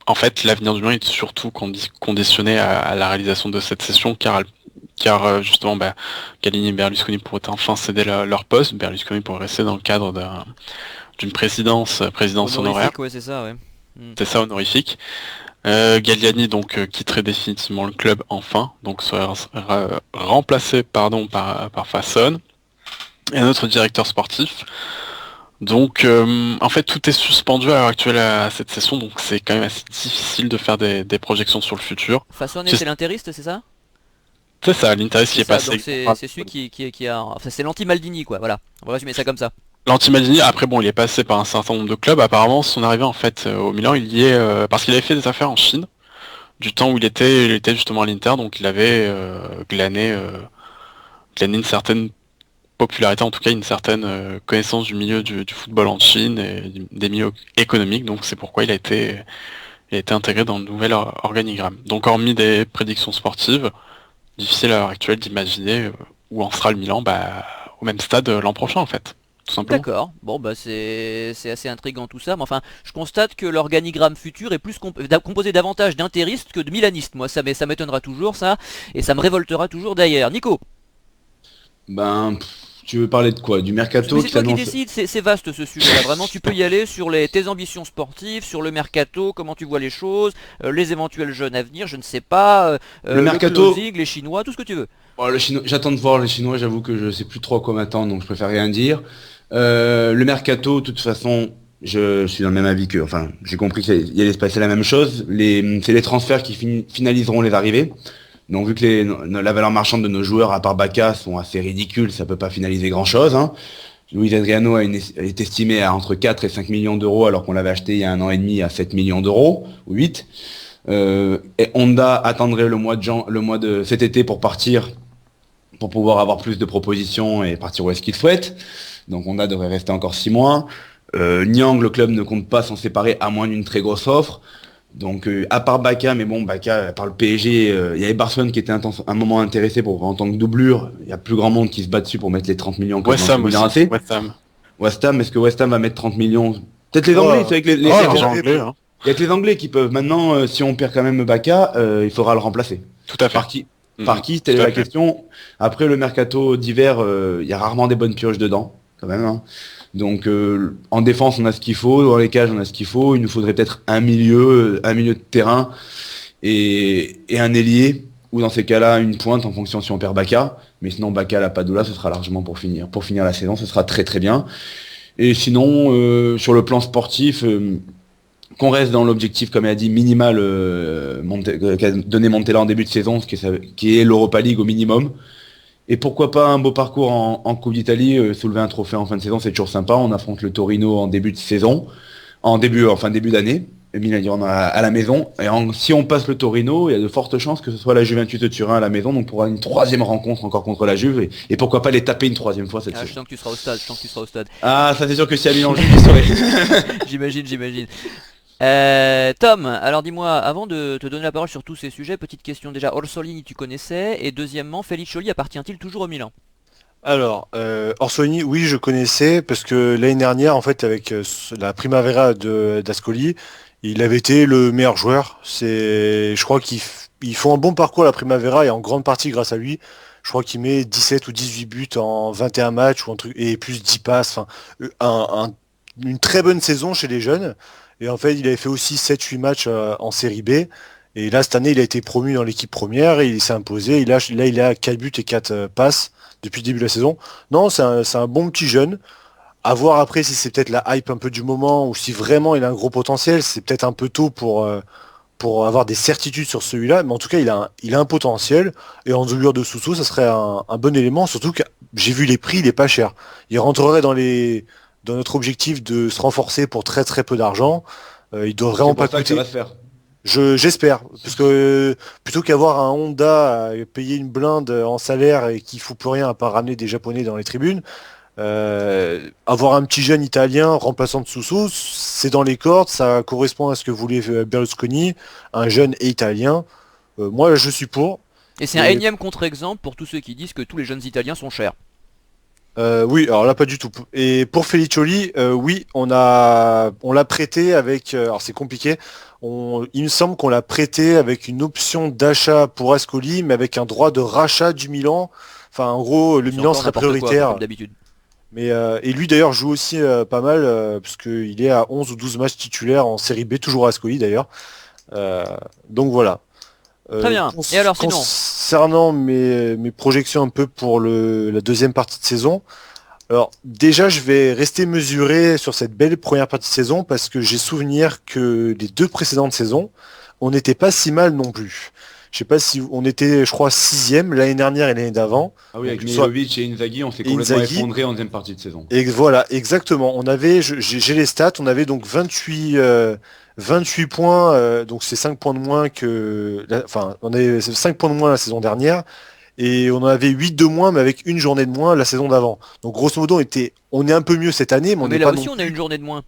en fait, l'avenir du Milan est surtout conditionné à la réalisation de cette session, car justement, Galliani et Berlusconi pourraient enfin céder leur poste. Berlusconi pourrait rester dans le cadre d'une présidence honoraire. Honorifique, ouais, c'est ça, ouais. C'est ça, honorifique. Galliani quitterait définitivement le club enfin, donc sera remplacé par Fasson et un autre directeur sportif. Donc en fait tout est suspendu à l'heure actuelle à cette session, donc c'est quand même assez difficile de faire des projections sur le futur. Façon, c'est l'intériste, c'est ça? C'est ça, l'Interiste qui est passé. C'est celui qui a... Enfin, c'est l'anti-Maldini, quoi, voilà. On va résumer ça comme ça. L'anti-Maldini, après bon, il est passé par un certain nombre de clubs. Apparemment, son arrivée en fait au Milan, il y est parce qu'il avait fait des affaires en Chine, du temps où il était justement à l'Inter, donc il avait glané une certaine popularité, en tout cas une certaine connaissance du milieu du football en Chine et des milieux économiques. Donc c'est pourquoi il a été intégré dans le nouvel organigramme. Donc hormis des prédictions sportives, difficile à l'heure actuelle d'imaginer où en sera le Milan au même stade l'an prochain en fait. Tout simplement. D'accord, bon c'est assez intriguant tout ça, mais enfin je constate que l'organigramme futur est plus composé davantage d'intéristes que de milanistes. Moi ça m'étonnera toujours ça, et ça me révoltera toujours d'ailleurs. Nico? Tu veux parler de quoi? Du mercato c'est toi qui décides, c'est vaste ce sujet-là, vraiment tu peux y aller sur tes ambitions sportives, sur le mercato, comment tu vois les choses, les éventuels jeunes à venir, je ne sais pas, le mercato, le closing, les Chinois, tout ce que tu veux. Bon, j'attends de voir les Chinois, j'avoue que je sais plus trop à quoi m'attendre, donc je préfère rien dire. Le mercato, de toute façon, je suis dans le même avis que, enfin, j'ai compris qu'il allait se passer la même chose. C'est les transferts qui finaliseront les arrivées. Donc vu que la valeur marchande de nos joueurs, à part Bacca, sont assez ridicules, ça peut pas finaliser grand-chose. Hein. Luis Adriano est estimé à entre 4 et 5 millions d'euros, alors qu'on l'avait acheté il y a 1 an et demi à 7 millions d'euros, ou 8. Et Honda attendrait le mois de cet été pour partir, pour pouvoir avoir plus de propositions et partir où est-ce qu'il souhaite. Donc Honda devrait rester encore 6 mois. Niang, le club ne compte pas s'en séparer à moins d'une très grosse offre. Donc à part Bacca, mais bon, Bacca, par le PSG, il y avait Barcelone qui était un moment intéressé en tant que doublure. Il y a plus grand monde qui se bat dessus pour mettre les 30 millions. West Ham, est-ce que West Ham va mettre 30 millions? Peut-être les Anglais, c'est avec les Anglais, hein. Il y a que les Anglais qui peuvent. Maintenant, si on perd quand même Bacca, il faudra le remplacer. Tout à fait. Par qui C'était la question. Après le mercato d'hiver, il y a rarement des bonnes pioches dedans, quand même. Hein. Donc en défense on a ce qu'il faut, dans les cages on a ce qu'il faut, il nous faudrait peut-être un milieu de terrain et un ailier, ou dans ces cas-là une pointe en fonction si on perd Bacca, mais sinon Bacca la Padula ce sera largement pour finir la saison, ce sera très très bien. Et sinon sur le plan sportif, qu'on reste dans l'objectif comme elle a dit minimal qu'a donné Montella en début de saison, qui est l'Europa League au minimum. Et pourquoi pas un beau parcours en Coupe d'Italie, soulever un trophée en fin de saison, c'est toujours sympa. On affronte le Torino en début de saison, début d'année, à la maison. Et si on passe le Torino, il y a de fortes chances que ce soit la Juventus de Turin à la maison, donc pour avoir une troisième rencontre encore contre la Juve, et pourquoi pas les taper une troisième fois cette saison. Je sens que tu seras au stade, Ah, ça c'est sûr que si à Milan, je serai. J'imagine. Tom, alors dis-moi, avant de te donner la parole sur tous ces sujets, petite question déjà, Orsolini tu connaissais, et deuxièmement, Felicioli appartient-il toujours au Milan? Alors, Orsolini, oui, je connaissais, parce que l'année dernière, en fait, avec la Primavera d'Ascoli, il avait été le meilleur joueur. Je crois qu'ils font un bon parcours à la Primavera, et en grande partie grâce à lui. Je crois qu'il met 17 ou 18 buts en 21 matchs, ou un truc, et plus 10 passes, une très bonne saison chez les jeunes. Et en fait, il avait fait aussi 7-8 matchs en série B. Et là, cette année, il a été promu dans l'équipe première et il s'est imposé. Et là, il a 4 buts et 4 passes depuis le début de la saison. Non, c'est un bon petit jeune. À voir après si c'est peut-être la hype un peu du moment ou si vraiment il a un gros potentiel. C'est peut-être un peu tôt pour avoir des certitudes sur celui-là. Mais en tout cas, il a un potentiel. Et en doublure de Soussou, ça serait un bon élément. Surtout que j'ai vu les prix, il est pas cher. Il rentrerait dans notre objectif de se renforcer pour très très peu d'argent. Il doit vraiment pas coûter. Ça va se faire. J'espère, parce que plutôt qu'avoir un Honda à payer une blinde en salaire et qui fout plus rien à part ramener des Japonais dans les tribunes, avoir un petit jeune italien remplaçant de Soussou, c'est dans les cordes, ça correspond à ce que voulait Berlusconi, un jeune et italien. Moi, je suis pour. Et c'est un énième contre-exemple pour tous ceux qui disent que tous les jeunes italiens sont chers. Oui, alors là pas du tout. Et pour Felicioli, oui, on l'a prêté avec. Alors c'est compliqué. Il me semble qu'on l'a prêté avec une option d'achat pour Ascoli, mais avec un droit de rachat du Milan. Enfin, en gros, le C'est Milan encore serait n'importe quoi, prioritaire. comme d'habitude. Mais et lui d'ailleurs joue aussi pas mal, parce qu'il est à 11 ou 12 matchs titulaires en série B, toujours à Ascoli d'ailleurs. Euh, donc voilà. Très bien. Et alors sinon? Concernant mes projections un peu pour la deuxième partie de saison, alors déjà je vais rester mesuré sur cette belle première partie de saison parce que j'ai souvenir que les 2 précédentes saisons, on n'était pas si mal non plus. Je sais pas si on était, je crois, 6e l'année dernière et l'année d'avant. Ah oui, avec Donc, soit- Milovic et Inzaghi, on s'est et complètement Inzaghi. effondré en deuxième partie de saison. Et voilà, exactement. On avait, j'ai les stats, on avait donc 28 points, donc c'est 5 points de moins enfin, on avait 5 points de moins la saison dernière, et on en avait 8 de moins, mais avec une journée de moins la saison d'avant. Donc grosso modo, on est un peu mieux cette année, mais on Mais n'est là pas aussi, non on a plus. une journée de moins.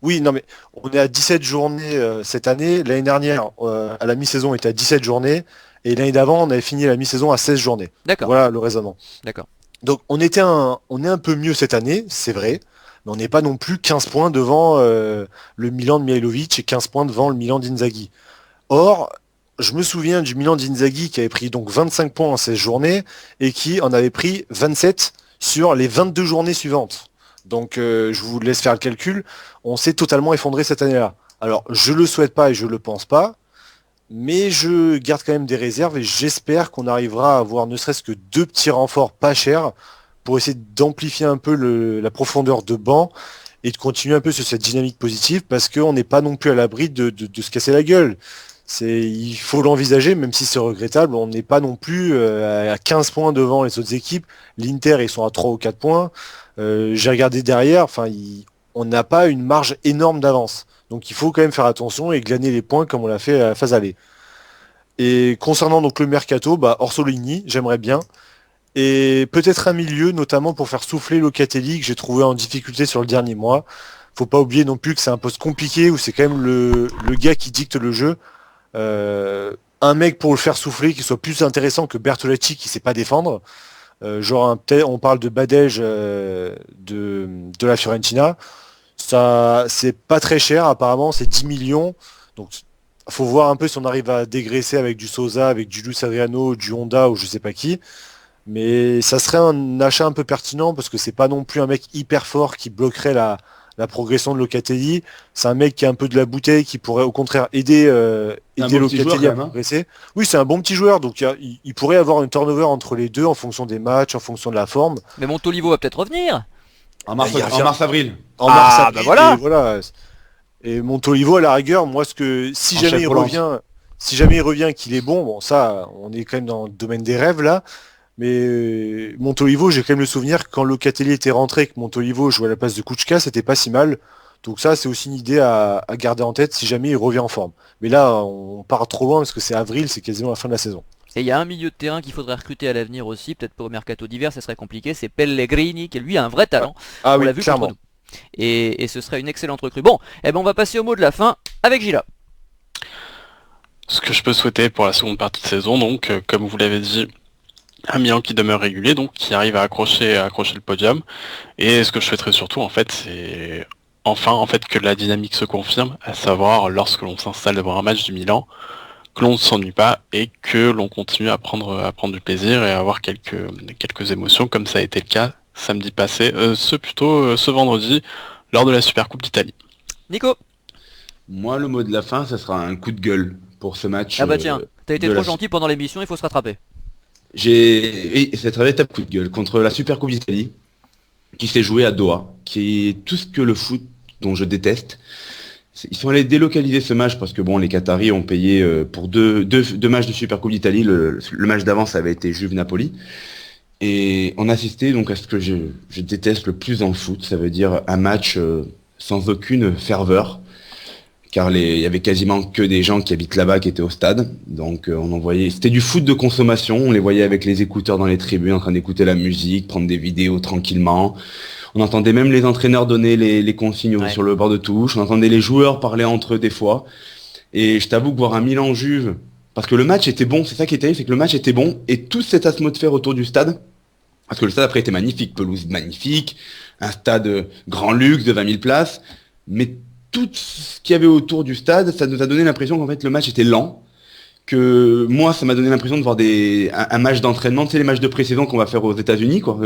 Oui, non, mais on est à 17 journées cette année. L'année dernière, à la mi-saison, on était à 17 journées, et l'année d'avant, on avait fini la mi-saison à 16 journées. D'accord, Voilà le raisonnement. d'accord. Donc on est un peu mieux cette année, c'est vrai, mais on n'est pas non plus 15 points devant le Milan de Mihailovic et 15 points devant le Milan d'Inzaghi. Or, je me souviens du Milan d'Inzaghi qui avait pris donc 25 points en 16 journées et qui en avait pris 27 sur les 22 journées suivantes. Donc je vous laisse faire le calcul, on s'est totalement effondré cette année-là. Alors je le souhaite pas et je le pense pas, mais je garde quand même des réserves et j'espère qu'on arrivera à avoir ne serait-ce que 2 petits renforts pas chers pour essayer d'amplifier un peu la profondeur de banc et de continuer un peu sur cette dynamique positive parce qu'on n'est pas non plus à l'abri de se casser la gueule. Il faut l'envisager, même si c'est regrettable. On n'est pas non plus à 15 points devant les autres équipes. L'Inter, ils sont à 3 ou 4 points. J'ai regardé derrière, enfin, on n'a pas une marge énorme d'avance. Donc il faut quand même faire attention et glaner les points comme on l'a fait à la phase aller. Et concernant donc le mercato, Orsolini, j'aimerais bien. Et peut-être un milieu, notamment pour faire souffler Locatelli, que j'ai trouvé en difficulté sur le dernier mois. Faut pas oublier non plus que c'est un poste compliqué, où c'est quand même le gars qui dicte le jeu. Un mec pour le faire souffler, qui soit plus intéressant que Bertolacci qui sait pas défendre. Peut-être on parle de Badège de la Fiorentina. Ça, c'est pas très cher, apparemment, c'est 10 millions. Donc faut voir un peu si on arrive à dégraisser avec du Sosa, avec du Luis Adriano, du Honda ou je sais pas qui. Mais ça serait un achat un peu pertinent parce que c'est pas non plus un mec hyper fort qui bloquerait la progression de Locatelli. C'est un mec qui a un peu de la bouteille qui pourrait au contraire aider, C'est un aider bon petit joueur, Locatelli à quand même, hein. progresser. Oui, c'est un bon petit joueur, donc il pourrait avoir une turnover entre les deux en fonction des matchs, en fonction de la forme. Mais Montolivo va peut-être revenir. En Il revient. mars-avril. En Ah, mars, bah avril, voilà. et voilà. Et Montolivo à la rigueur, moi si En jamais chef il volante. revient, si jamais il revient qu'il est bon, ça, on est quand même dans le domaine des rêves là. Mais Montolivo, j'ai quand même le souvenir que quand Locatelli était rentré, que Montolivo jouait à la place de Kuchka, c'était pas si mal. Donc ça, c'est aussi une idée à garder en tête si jamais il revient en forme. Mais là, on part trop loin parce que c'est avril, c'est quasiment la fin de la saison. Et il y a un milieu de terrain qu'il faudrait recruter à l'avenir aussi, peut-être pour le mercato d'hiver, ça serait compliqué, c'est Pellegrini, qui lui a un vrai talent. Ah On oui, l'a vu clairement. contre nous. Et ce serait une excellente recrue. Bon, eh ben on va passer au mot de la fin avec Gila. Ce que je peux souhaiter pour la seconde partie de saison, donc, comme vous l'avez dit, un Milan qui demeure régulier, donc qui arrive à accrocher le podium. Et ce que je souhaiterais surtout, en fait, c'est enfin que la dynamique se confirme, à savoir lorsque l'on s'installe devant un match du Milan, que l'on ne s'ennuie pas et que l'on continue à prendre du plaisir et à avoir quelques émotions, comme ça a été le cas samedi passé, ce vendredi, lors de la Supercoupe d'Italie. Nico. Moi, le mot de la fin, ça sera un coup de gueule pour ce match. Ah bah tiens, t'as été de trop la- gentil pendant l'émission, il faut se rattraper. C'est un véritable coup de gueule contre la Supercoupe d'Italie, qui s'est jouée à Doha, qui est tout ce que le foot dont je déteste. Ils sont allés délocaliser ce match parce que bon, les Qataris ont payé pour deux matchs de Supercoupe d'Italie. Le match d'avant, ça avait été Juve-Napoli. Et on assistait donc à ce que je déteste le plus dans le foot, ça veut dire un match sans aucune ferveur, car il y avait quasiment que des gens qui habitent là-bas qui étaient au stade. Donc on en voyait, c'était du foot de consommation, on les voyait avec les écouteurs dans les tribunes en train d'écouter la musique, prendre des vidéos tranquillement. On entendait même les entraîneurs donner les consignes Ouais. sur le bord de touche, on entendait les joueurs parler entre eux des fois. Et je t'avoue que voir un Milan-Juve, parce que le match était bon, c'est ça qui est terrible, c'est que le match était bon, et toute cette atmosphère autour du stade Parce que le stade après était magnifique, pelouse magnifique, un stade grand luxe de 20 000 places, mais tout ce qu'il y avait autour du stade, ça nous a donné l'impression qu'en fait le match était lent, que moi ça m'a donné l'impression de voir un match d'entraînement, tu sais les matchs de pré-saison qu'on va faire aux États-Unis quoi,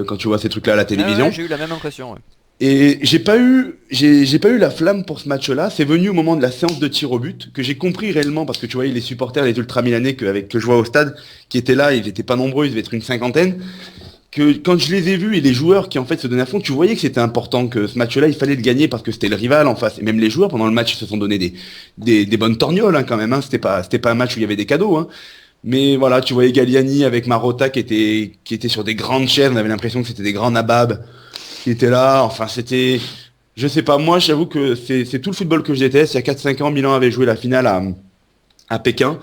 quand tu vois ces trucs-là à la télévision. Ouais, j'ai eu la même impression. Ouais. Et j'ai pas eu la flamme pour ce match-là. C'est venu au moment de la séance de tir au but que j'ai compris réellement parce que tu voyais les supporters, les ultra milanais que je vois au stade, qui étaient là, ils étaient pas nombreux, ils devaient être une cinquantaine. Que quand je les ai vus et les joueurs qui en fait se donnaient à fond, tu voyais que c'était important que ce match-là, il fallait le gagner parce que c'était le rival en face. Et même les joueurs pendant le match, ils se sont donné des bonnes torgnoles quand même. C'était pas un match où il y avait des cadeaux. Mais voilà, tu voyais Galliani avec Marotta qui était sur des grandes chaises. On avait l'impression que c'était des grands nababs qui étaient là. Enfin, c'était, je sais pas. Moi, j'avoue que c'est tout le football que je déteste. Il y a 4-5 ans, Milan avait joué la finale à Pékin.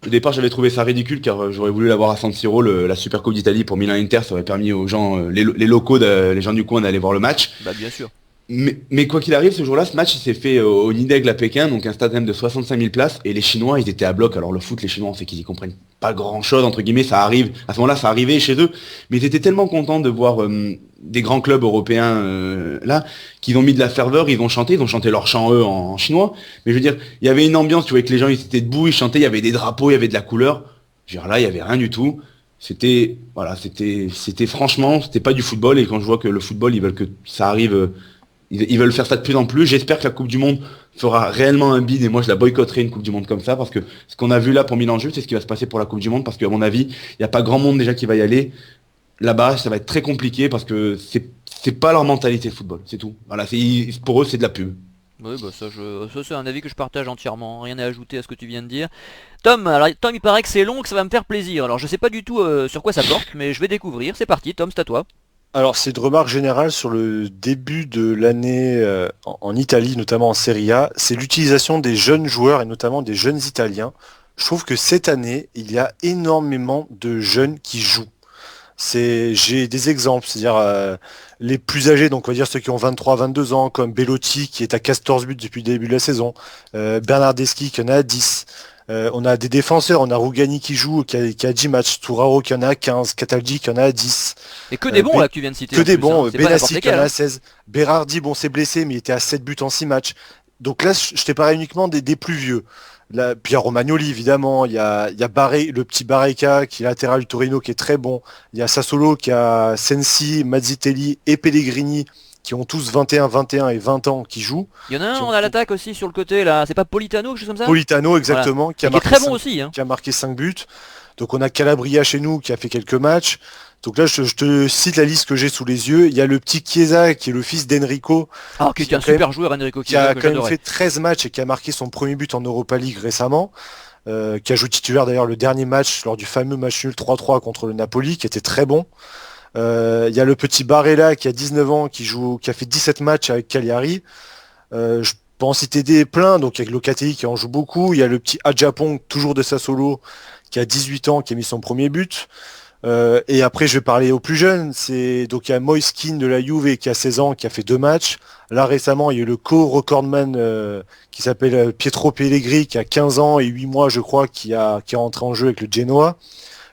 Au départ, j'avais trouvé ça ridicule car j'aurais voulu l'avoir à San Siro, la Super Coupe d'Italie pour Milan-Inter, ça aurait permis aux gens, les locaux, les gens du coin d'aller voir le match. Bah bien sûr. Mais quoi qu'il arrive, ce jour-là, ce match il s'est fait au Nidaigle à Pékin, donc un stade même de 65 000 places, et les Chinois ils étaient à bloc. Alors le foot, les Chinois, on sait qu'ils y comprennent pas grand-chose, entre guillemets, ça arrive, à ce moment-là ça arrivait chez eux, mais ils étaient tellement contents de voir des grands clubs européens là, qu'ils ont mis de la ferveur, ils ont chanté leur chant eux en chinois, mais je veux dire, il y avait une ambiance, tu vois, que les gens ils étaient debout, ils chantaient, il y avait des drapeaux, il y avait de la couleur, je veux dire, là il y avait rien du tout. C'était franchement, c'était pas du football, et quand je vois que le football, ils veulent que ça arrive, ils veulent faire ça de plus en plus. J'espère que la Coupe du Monde fera réellement un bid, et moi je la boycotterai une Coupe du Monde comme ça, parce que ce qu'on a vu là pour Milan-Juve, c'est ce qui va se passer pour la Coupe du Monde, parce qu'à mon avis, il n'y a pas grand monde déjà qui va y aller. Là-bas, ça va être très compliqué, parce que c'est pas leur mentalité le football, c'est tout. Voilà, pour eux c'est de la pub. Oui, bah ça c'est un avis que je partage entièrement, rien à ajouter à ce que tu viens de dire. Tom, alors Tom il paraît que c'est long, que ça va me faire plaisir. Alors je sais pas du tout sur quoi ça porte, mais je vais découvrir. C'est parti, Tom, c'est à toi. Alors, c'est une remarque générale sur le début de l'année en Italie, notamment en Serie A, c'est l'utilisation des jeunes joueurs et notamment des jeunes Italiens. Je trouve que cette année, il y a énormément de jeunes qui jouent. J'ai des exemples, c'est-à-dire les plus âgés, donc on va dire ceux qui ont 23, 22 ans, comme Belotti qui est à 14 buts depuis le début de la saison, Bernardeschi qui en a à 10. On a des défenseurs, on a Rougani qui joue, qui a 10 matchs, Touraro qui en a 15, Cataldi qui en a 10. Et que des bons là que tu viens de citer. Que des bons, C'est pas n'importe Benassi qui en lesquels, a hein. 16. Berardi, bon, c'est blessé, mais il était à 7 buts en 6 matchs. Donc là, je t'ai parlé uniquement des plus vieux. Là, puis il y a Romagnoli, évidemment. Il y a le petit Barreca, qui est latéral du Torino, qui est très bon. Il y a Sassuolo, qui a Sensi, Mazzitelli et Pellegrini, qui ont tous 21, 21 et 20 ans, qui jouent. Il y en a un, on a l'attaque aussi sur le côté là. C'est pas Politano, quelque chose comme ça. Politano, exactement, Voilà. Qui est très bon aussi. Hein. qui a marqué 5 buts. Donc on a Calabria chez nous, qui a fait quelques matchs. Donc là, je te cite la liste que j'ai sous les yeux. Il y a le petit Chiesa, qui est le fils d'Enrico. Ah, qui est un super joueur, Enrico Qui a Chiesa, que quand même j'adorais. fait 13 matchs et qui a marqué son premier but en Europa League récemment. Qui a joué titulaire d'ailleurs le dernier match lors du fameux match nul 3-3 contre le Napoli, qui était très bon. Il y a le petit Barella qui a 19 ans, qui a fait 17 matchs avec Cagliari. Je peux en citer des pleins, donc avec Locatelli qui en joue beaucoup. Il y a le petit Adjapong, toujours de Sassuolo, qui a 18 ans, qui a mis son premier but. Et après, je vais parler aux plus jeunes. Donc il y a Moiskin de la Juve qui a 16 ans, qui a fait 2 matchs. Là récemment, il y a eu le co-recordman qui s'appelle Pietro Pellegrini, qui a 15 ans et 8 mois, je crois, qui est rentré en jeu avec le Genoa.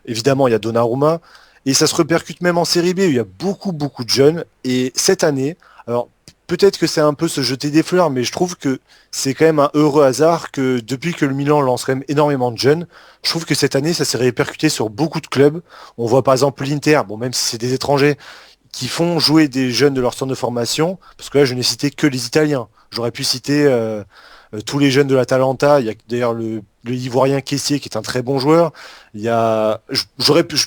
Évidemment, il y a Donnarumma. Et ça se répercute même en Série B, où il y a beaucoup, beaucoup de jeunes. Et cette année, alors peut-être que c'est un peu se jeter des fleurs, mais je trouve que c'est quand même un heureux hasard que depuis que le Milan lance quand même énormément de jeunes, je trouve que cette année, ça s'est répercuté sur beaucoup de clubs. On voit par exemple l'Inter, bon, même si c'est des étrangers, qui font jouer des jeunes de leur centre de formation, parce que là, je n'ai cité que les Italiens. J'aurais pu citer tous les jeunes de l'Atalanta. Il y a d'ailleurs le Ivoirien Kessié qui est un très bon joueur. Je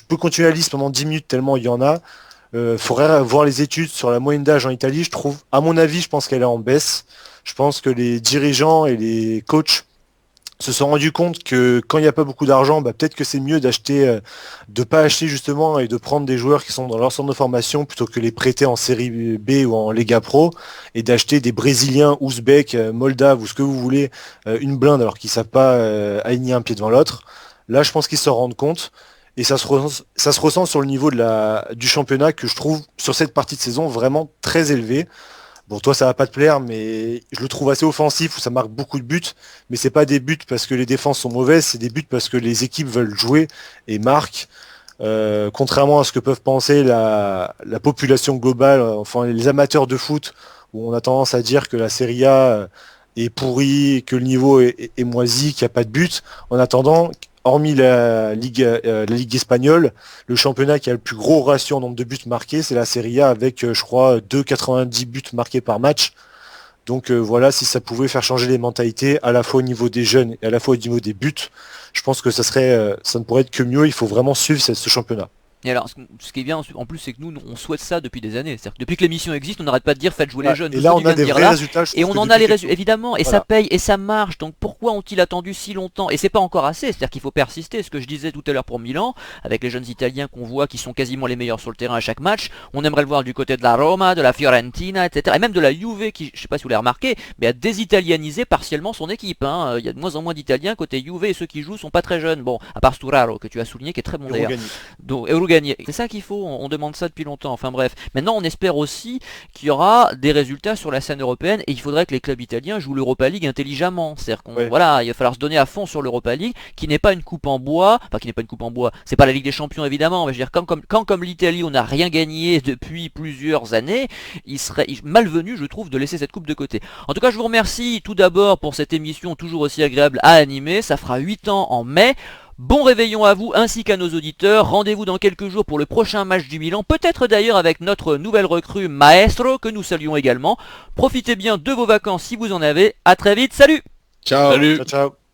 peux continuer la liste pendant 10 minutes tellement il y en a. Faudrait voir les études sur la moyenne d'âge en Italie. Je trouve, à mon avis, je pense qu'elle est en baisse. Je pense que les dirigeants et les coachs se sont rendus compte que quand il n'y a pas beaucoup d'argent, peut-être que c'est mieux de pas acheter justement et de prendre des joueurs qui sont dans leur centre de formation plutôt que les prêter en série B ou en Lega Pro et d'acheter des Brésiliens, Ouzbeks, Moldaves ou ce que vous voulez, une blinde alors qu'ils savent pas aligner un pied devant l'autre. Là, je pense qu'ils se rendent compte. Et ça se ressent sur le niveau du championnat que je trouve sur cette partie de saison vraiment très élevé. Bon, toi, ça va pas te plaire, mais je le trouve assez offensif où ça marque beaucoup de buts. Mais c'est pas des buts parce que les défenses sont mauvaises, c'est des buts parce que les équipes veulent jouer et marquent. Contrairement à ce que peuvent penser la population globale, enfin les amateurs de foot, où on a tendance à dire que la Serie A est pourrie, que le niveau est moisi, qu'il n'y a pas de but. En attendant, hormis la Ligue espagnole, le championnat qui a le plus gros ratio en nombre de buts marqués, c'est la Serie A avec, je crois, 2,90 buts marqués par match. Donc voilà, si ça pouvait faire changer les mentalités, à la fois au niveau des jeunes et à la fois au niveau des buts, je pense que ça ne pourrait être que mieux. Il faut vraiment suivre ce championnat. Et alors, ce qui est bien en plus, c'est que nous, on souhaite ça depuis des années. C'est-à-dire que depuis que l'émission existe, on n'arrête pas de dire faites jouer les jeunes. Et là, on a des vrais résultats. Et on en a les résultats, évidemment, et ça paye, et ça marche. Donc pourquoi ont-ils attendu si longtemps? Et c'est pas encore assez, c'est-à-dire qu'il faut persister. Ce que je disais tout à l'heure pour Milan, avec les jeunes Italiens qu'on voit qui sont quasiment les meilleurs sur le terrain à chaque match, on aimerait le voir du côté de la Roma, de la Fiorentina, etc. Et même de la Juve, qui, je sais pas si vous l'avez remarqué, mais a désitalianisé partiellement son équipe. Il y a de moins en moins d'Italiens côté Juve, et ceux qui jouent sont pas très jeunes. Bon, à part Sturaro, que tu as souligné, qui est très bon d'ailleurs. Donc, Eurogagné. C'est ça qu'il faut, on demande ça depuis longtemps, enfin bref. Maintenant on espère aussi qu'il y aura des résultats sur la scène européenne et il faudrait que les clubs italiens jouent l'Europa League intelligemment. C'est-à-dire voilà, il va falloir se donner à fond sur l'Europa League, qui n'est pas une coupe en bois, enfin qui n'est pas une coupe en bois, c'est pas la Ligue des Champions évidemment, mais je veux dire quand comme l'Italie on n'a rien gagné depuis plusieurs années, il serait malvenu je trouve de laisser cette coupe de côté. En tout cas je vous remercie tout d'abord pour cette émission toujours aussi agréable à animer, ça fera 8 ans en mai. Bon réveillon à vous ainsi qu'à nos auditeurs, rendez-vous dans quelques jours pour le prochain match du Milan, peut-être d'ailleurs avec notre nouvelle recrue Maestro que nous saluons également. Profitez bien de vos vacances si vous en avez, à très vite, salut. Ciao. Salut. Ciao, ciao.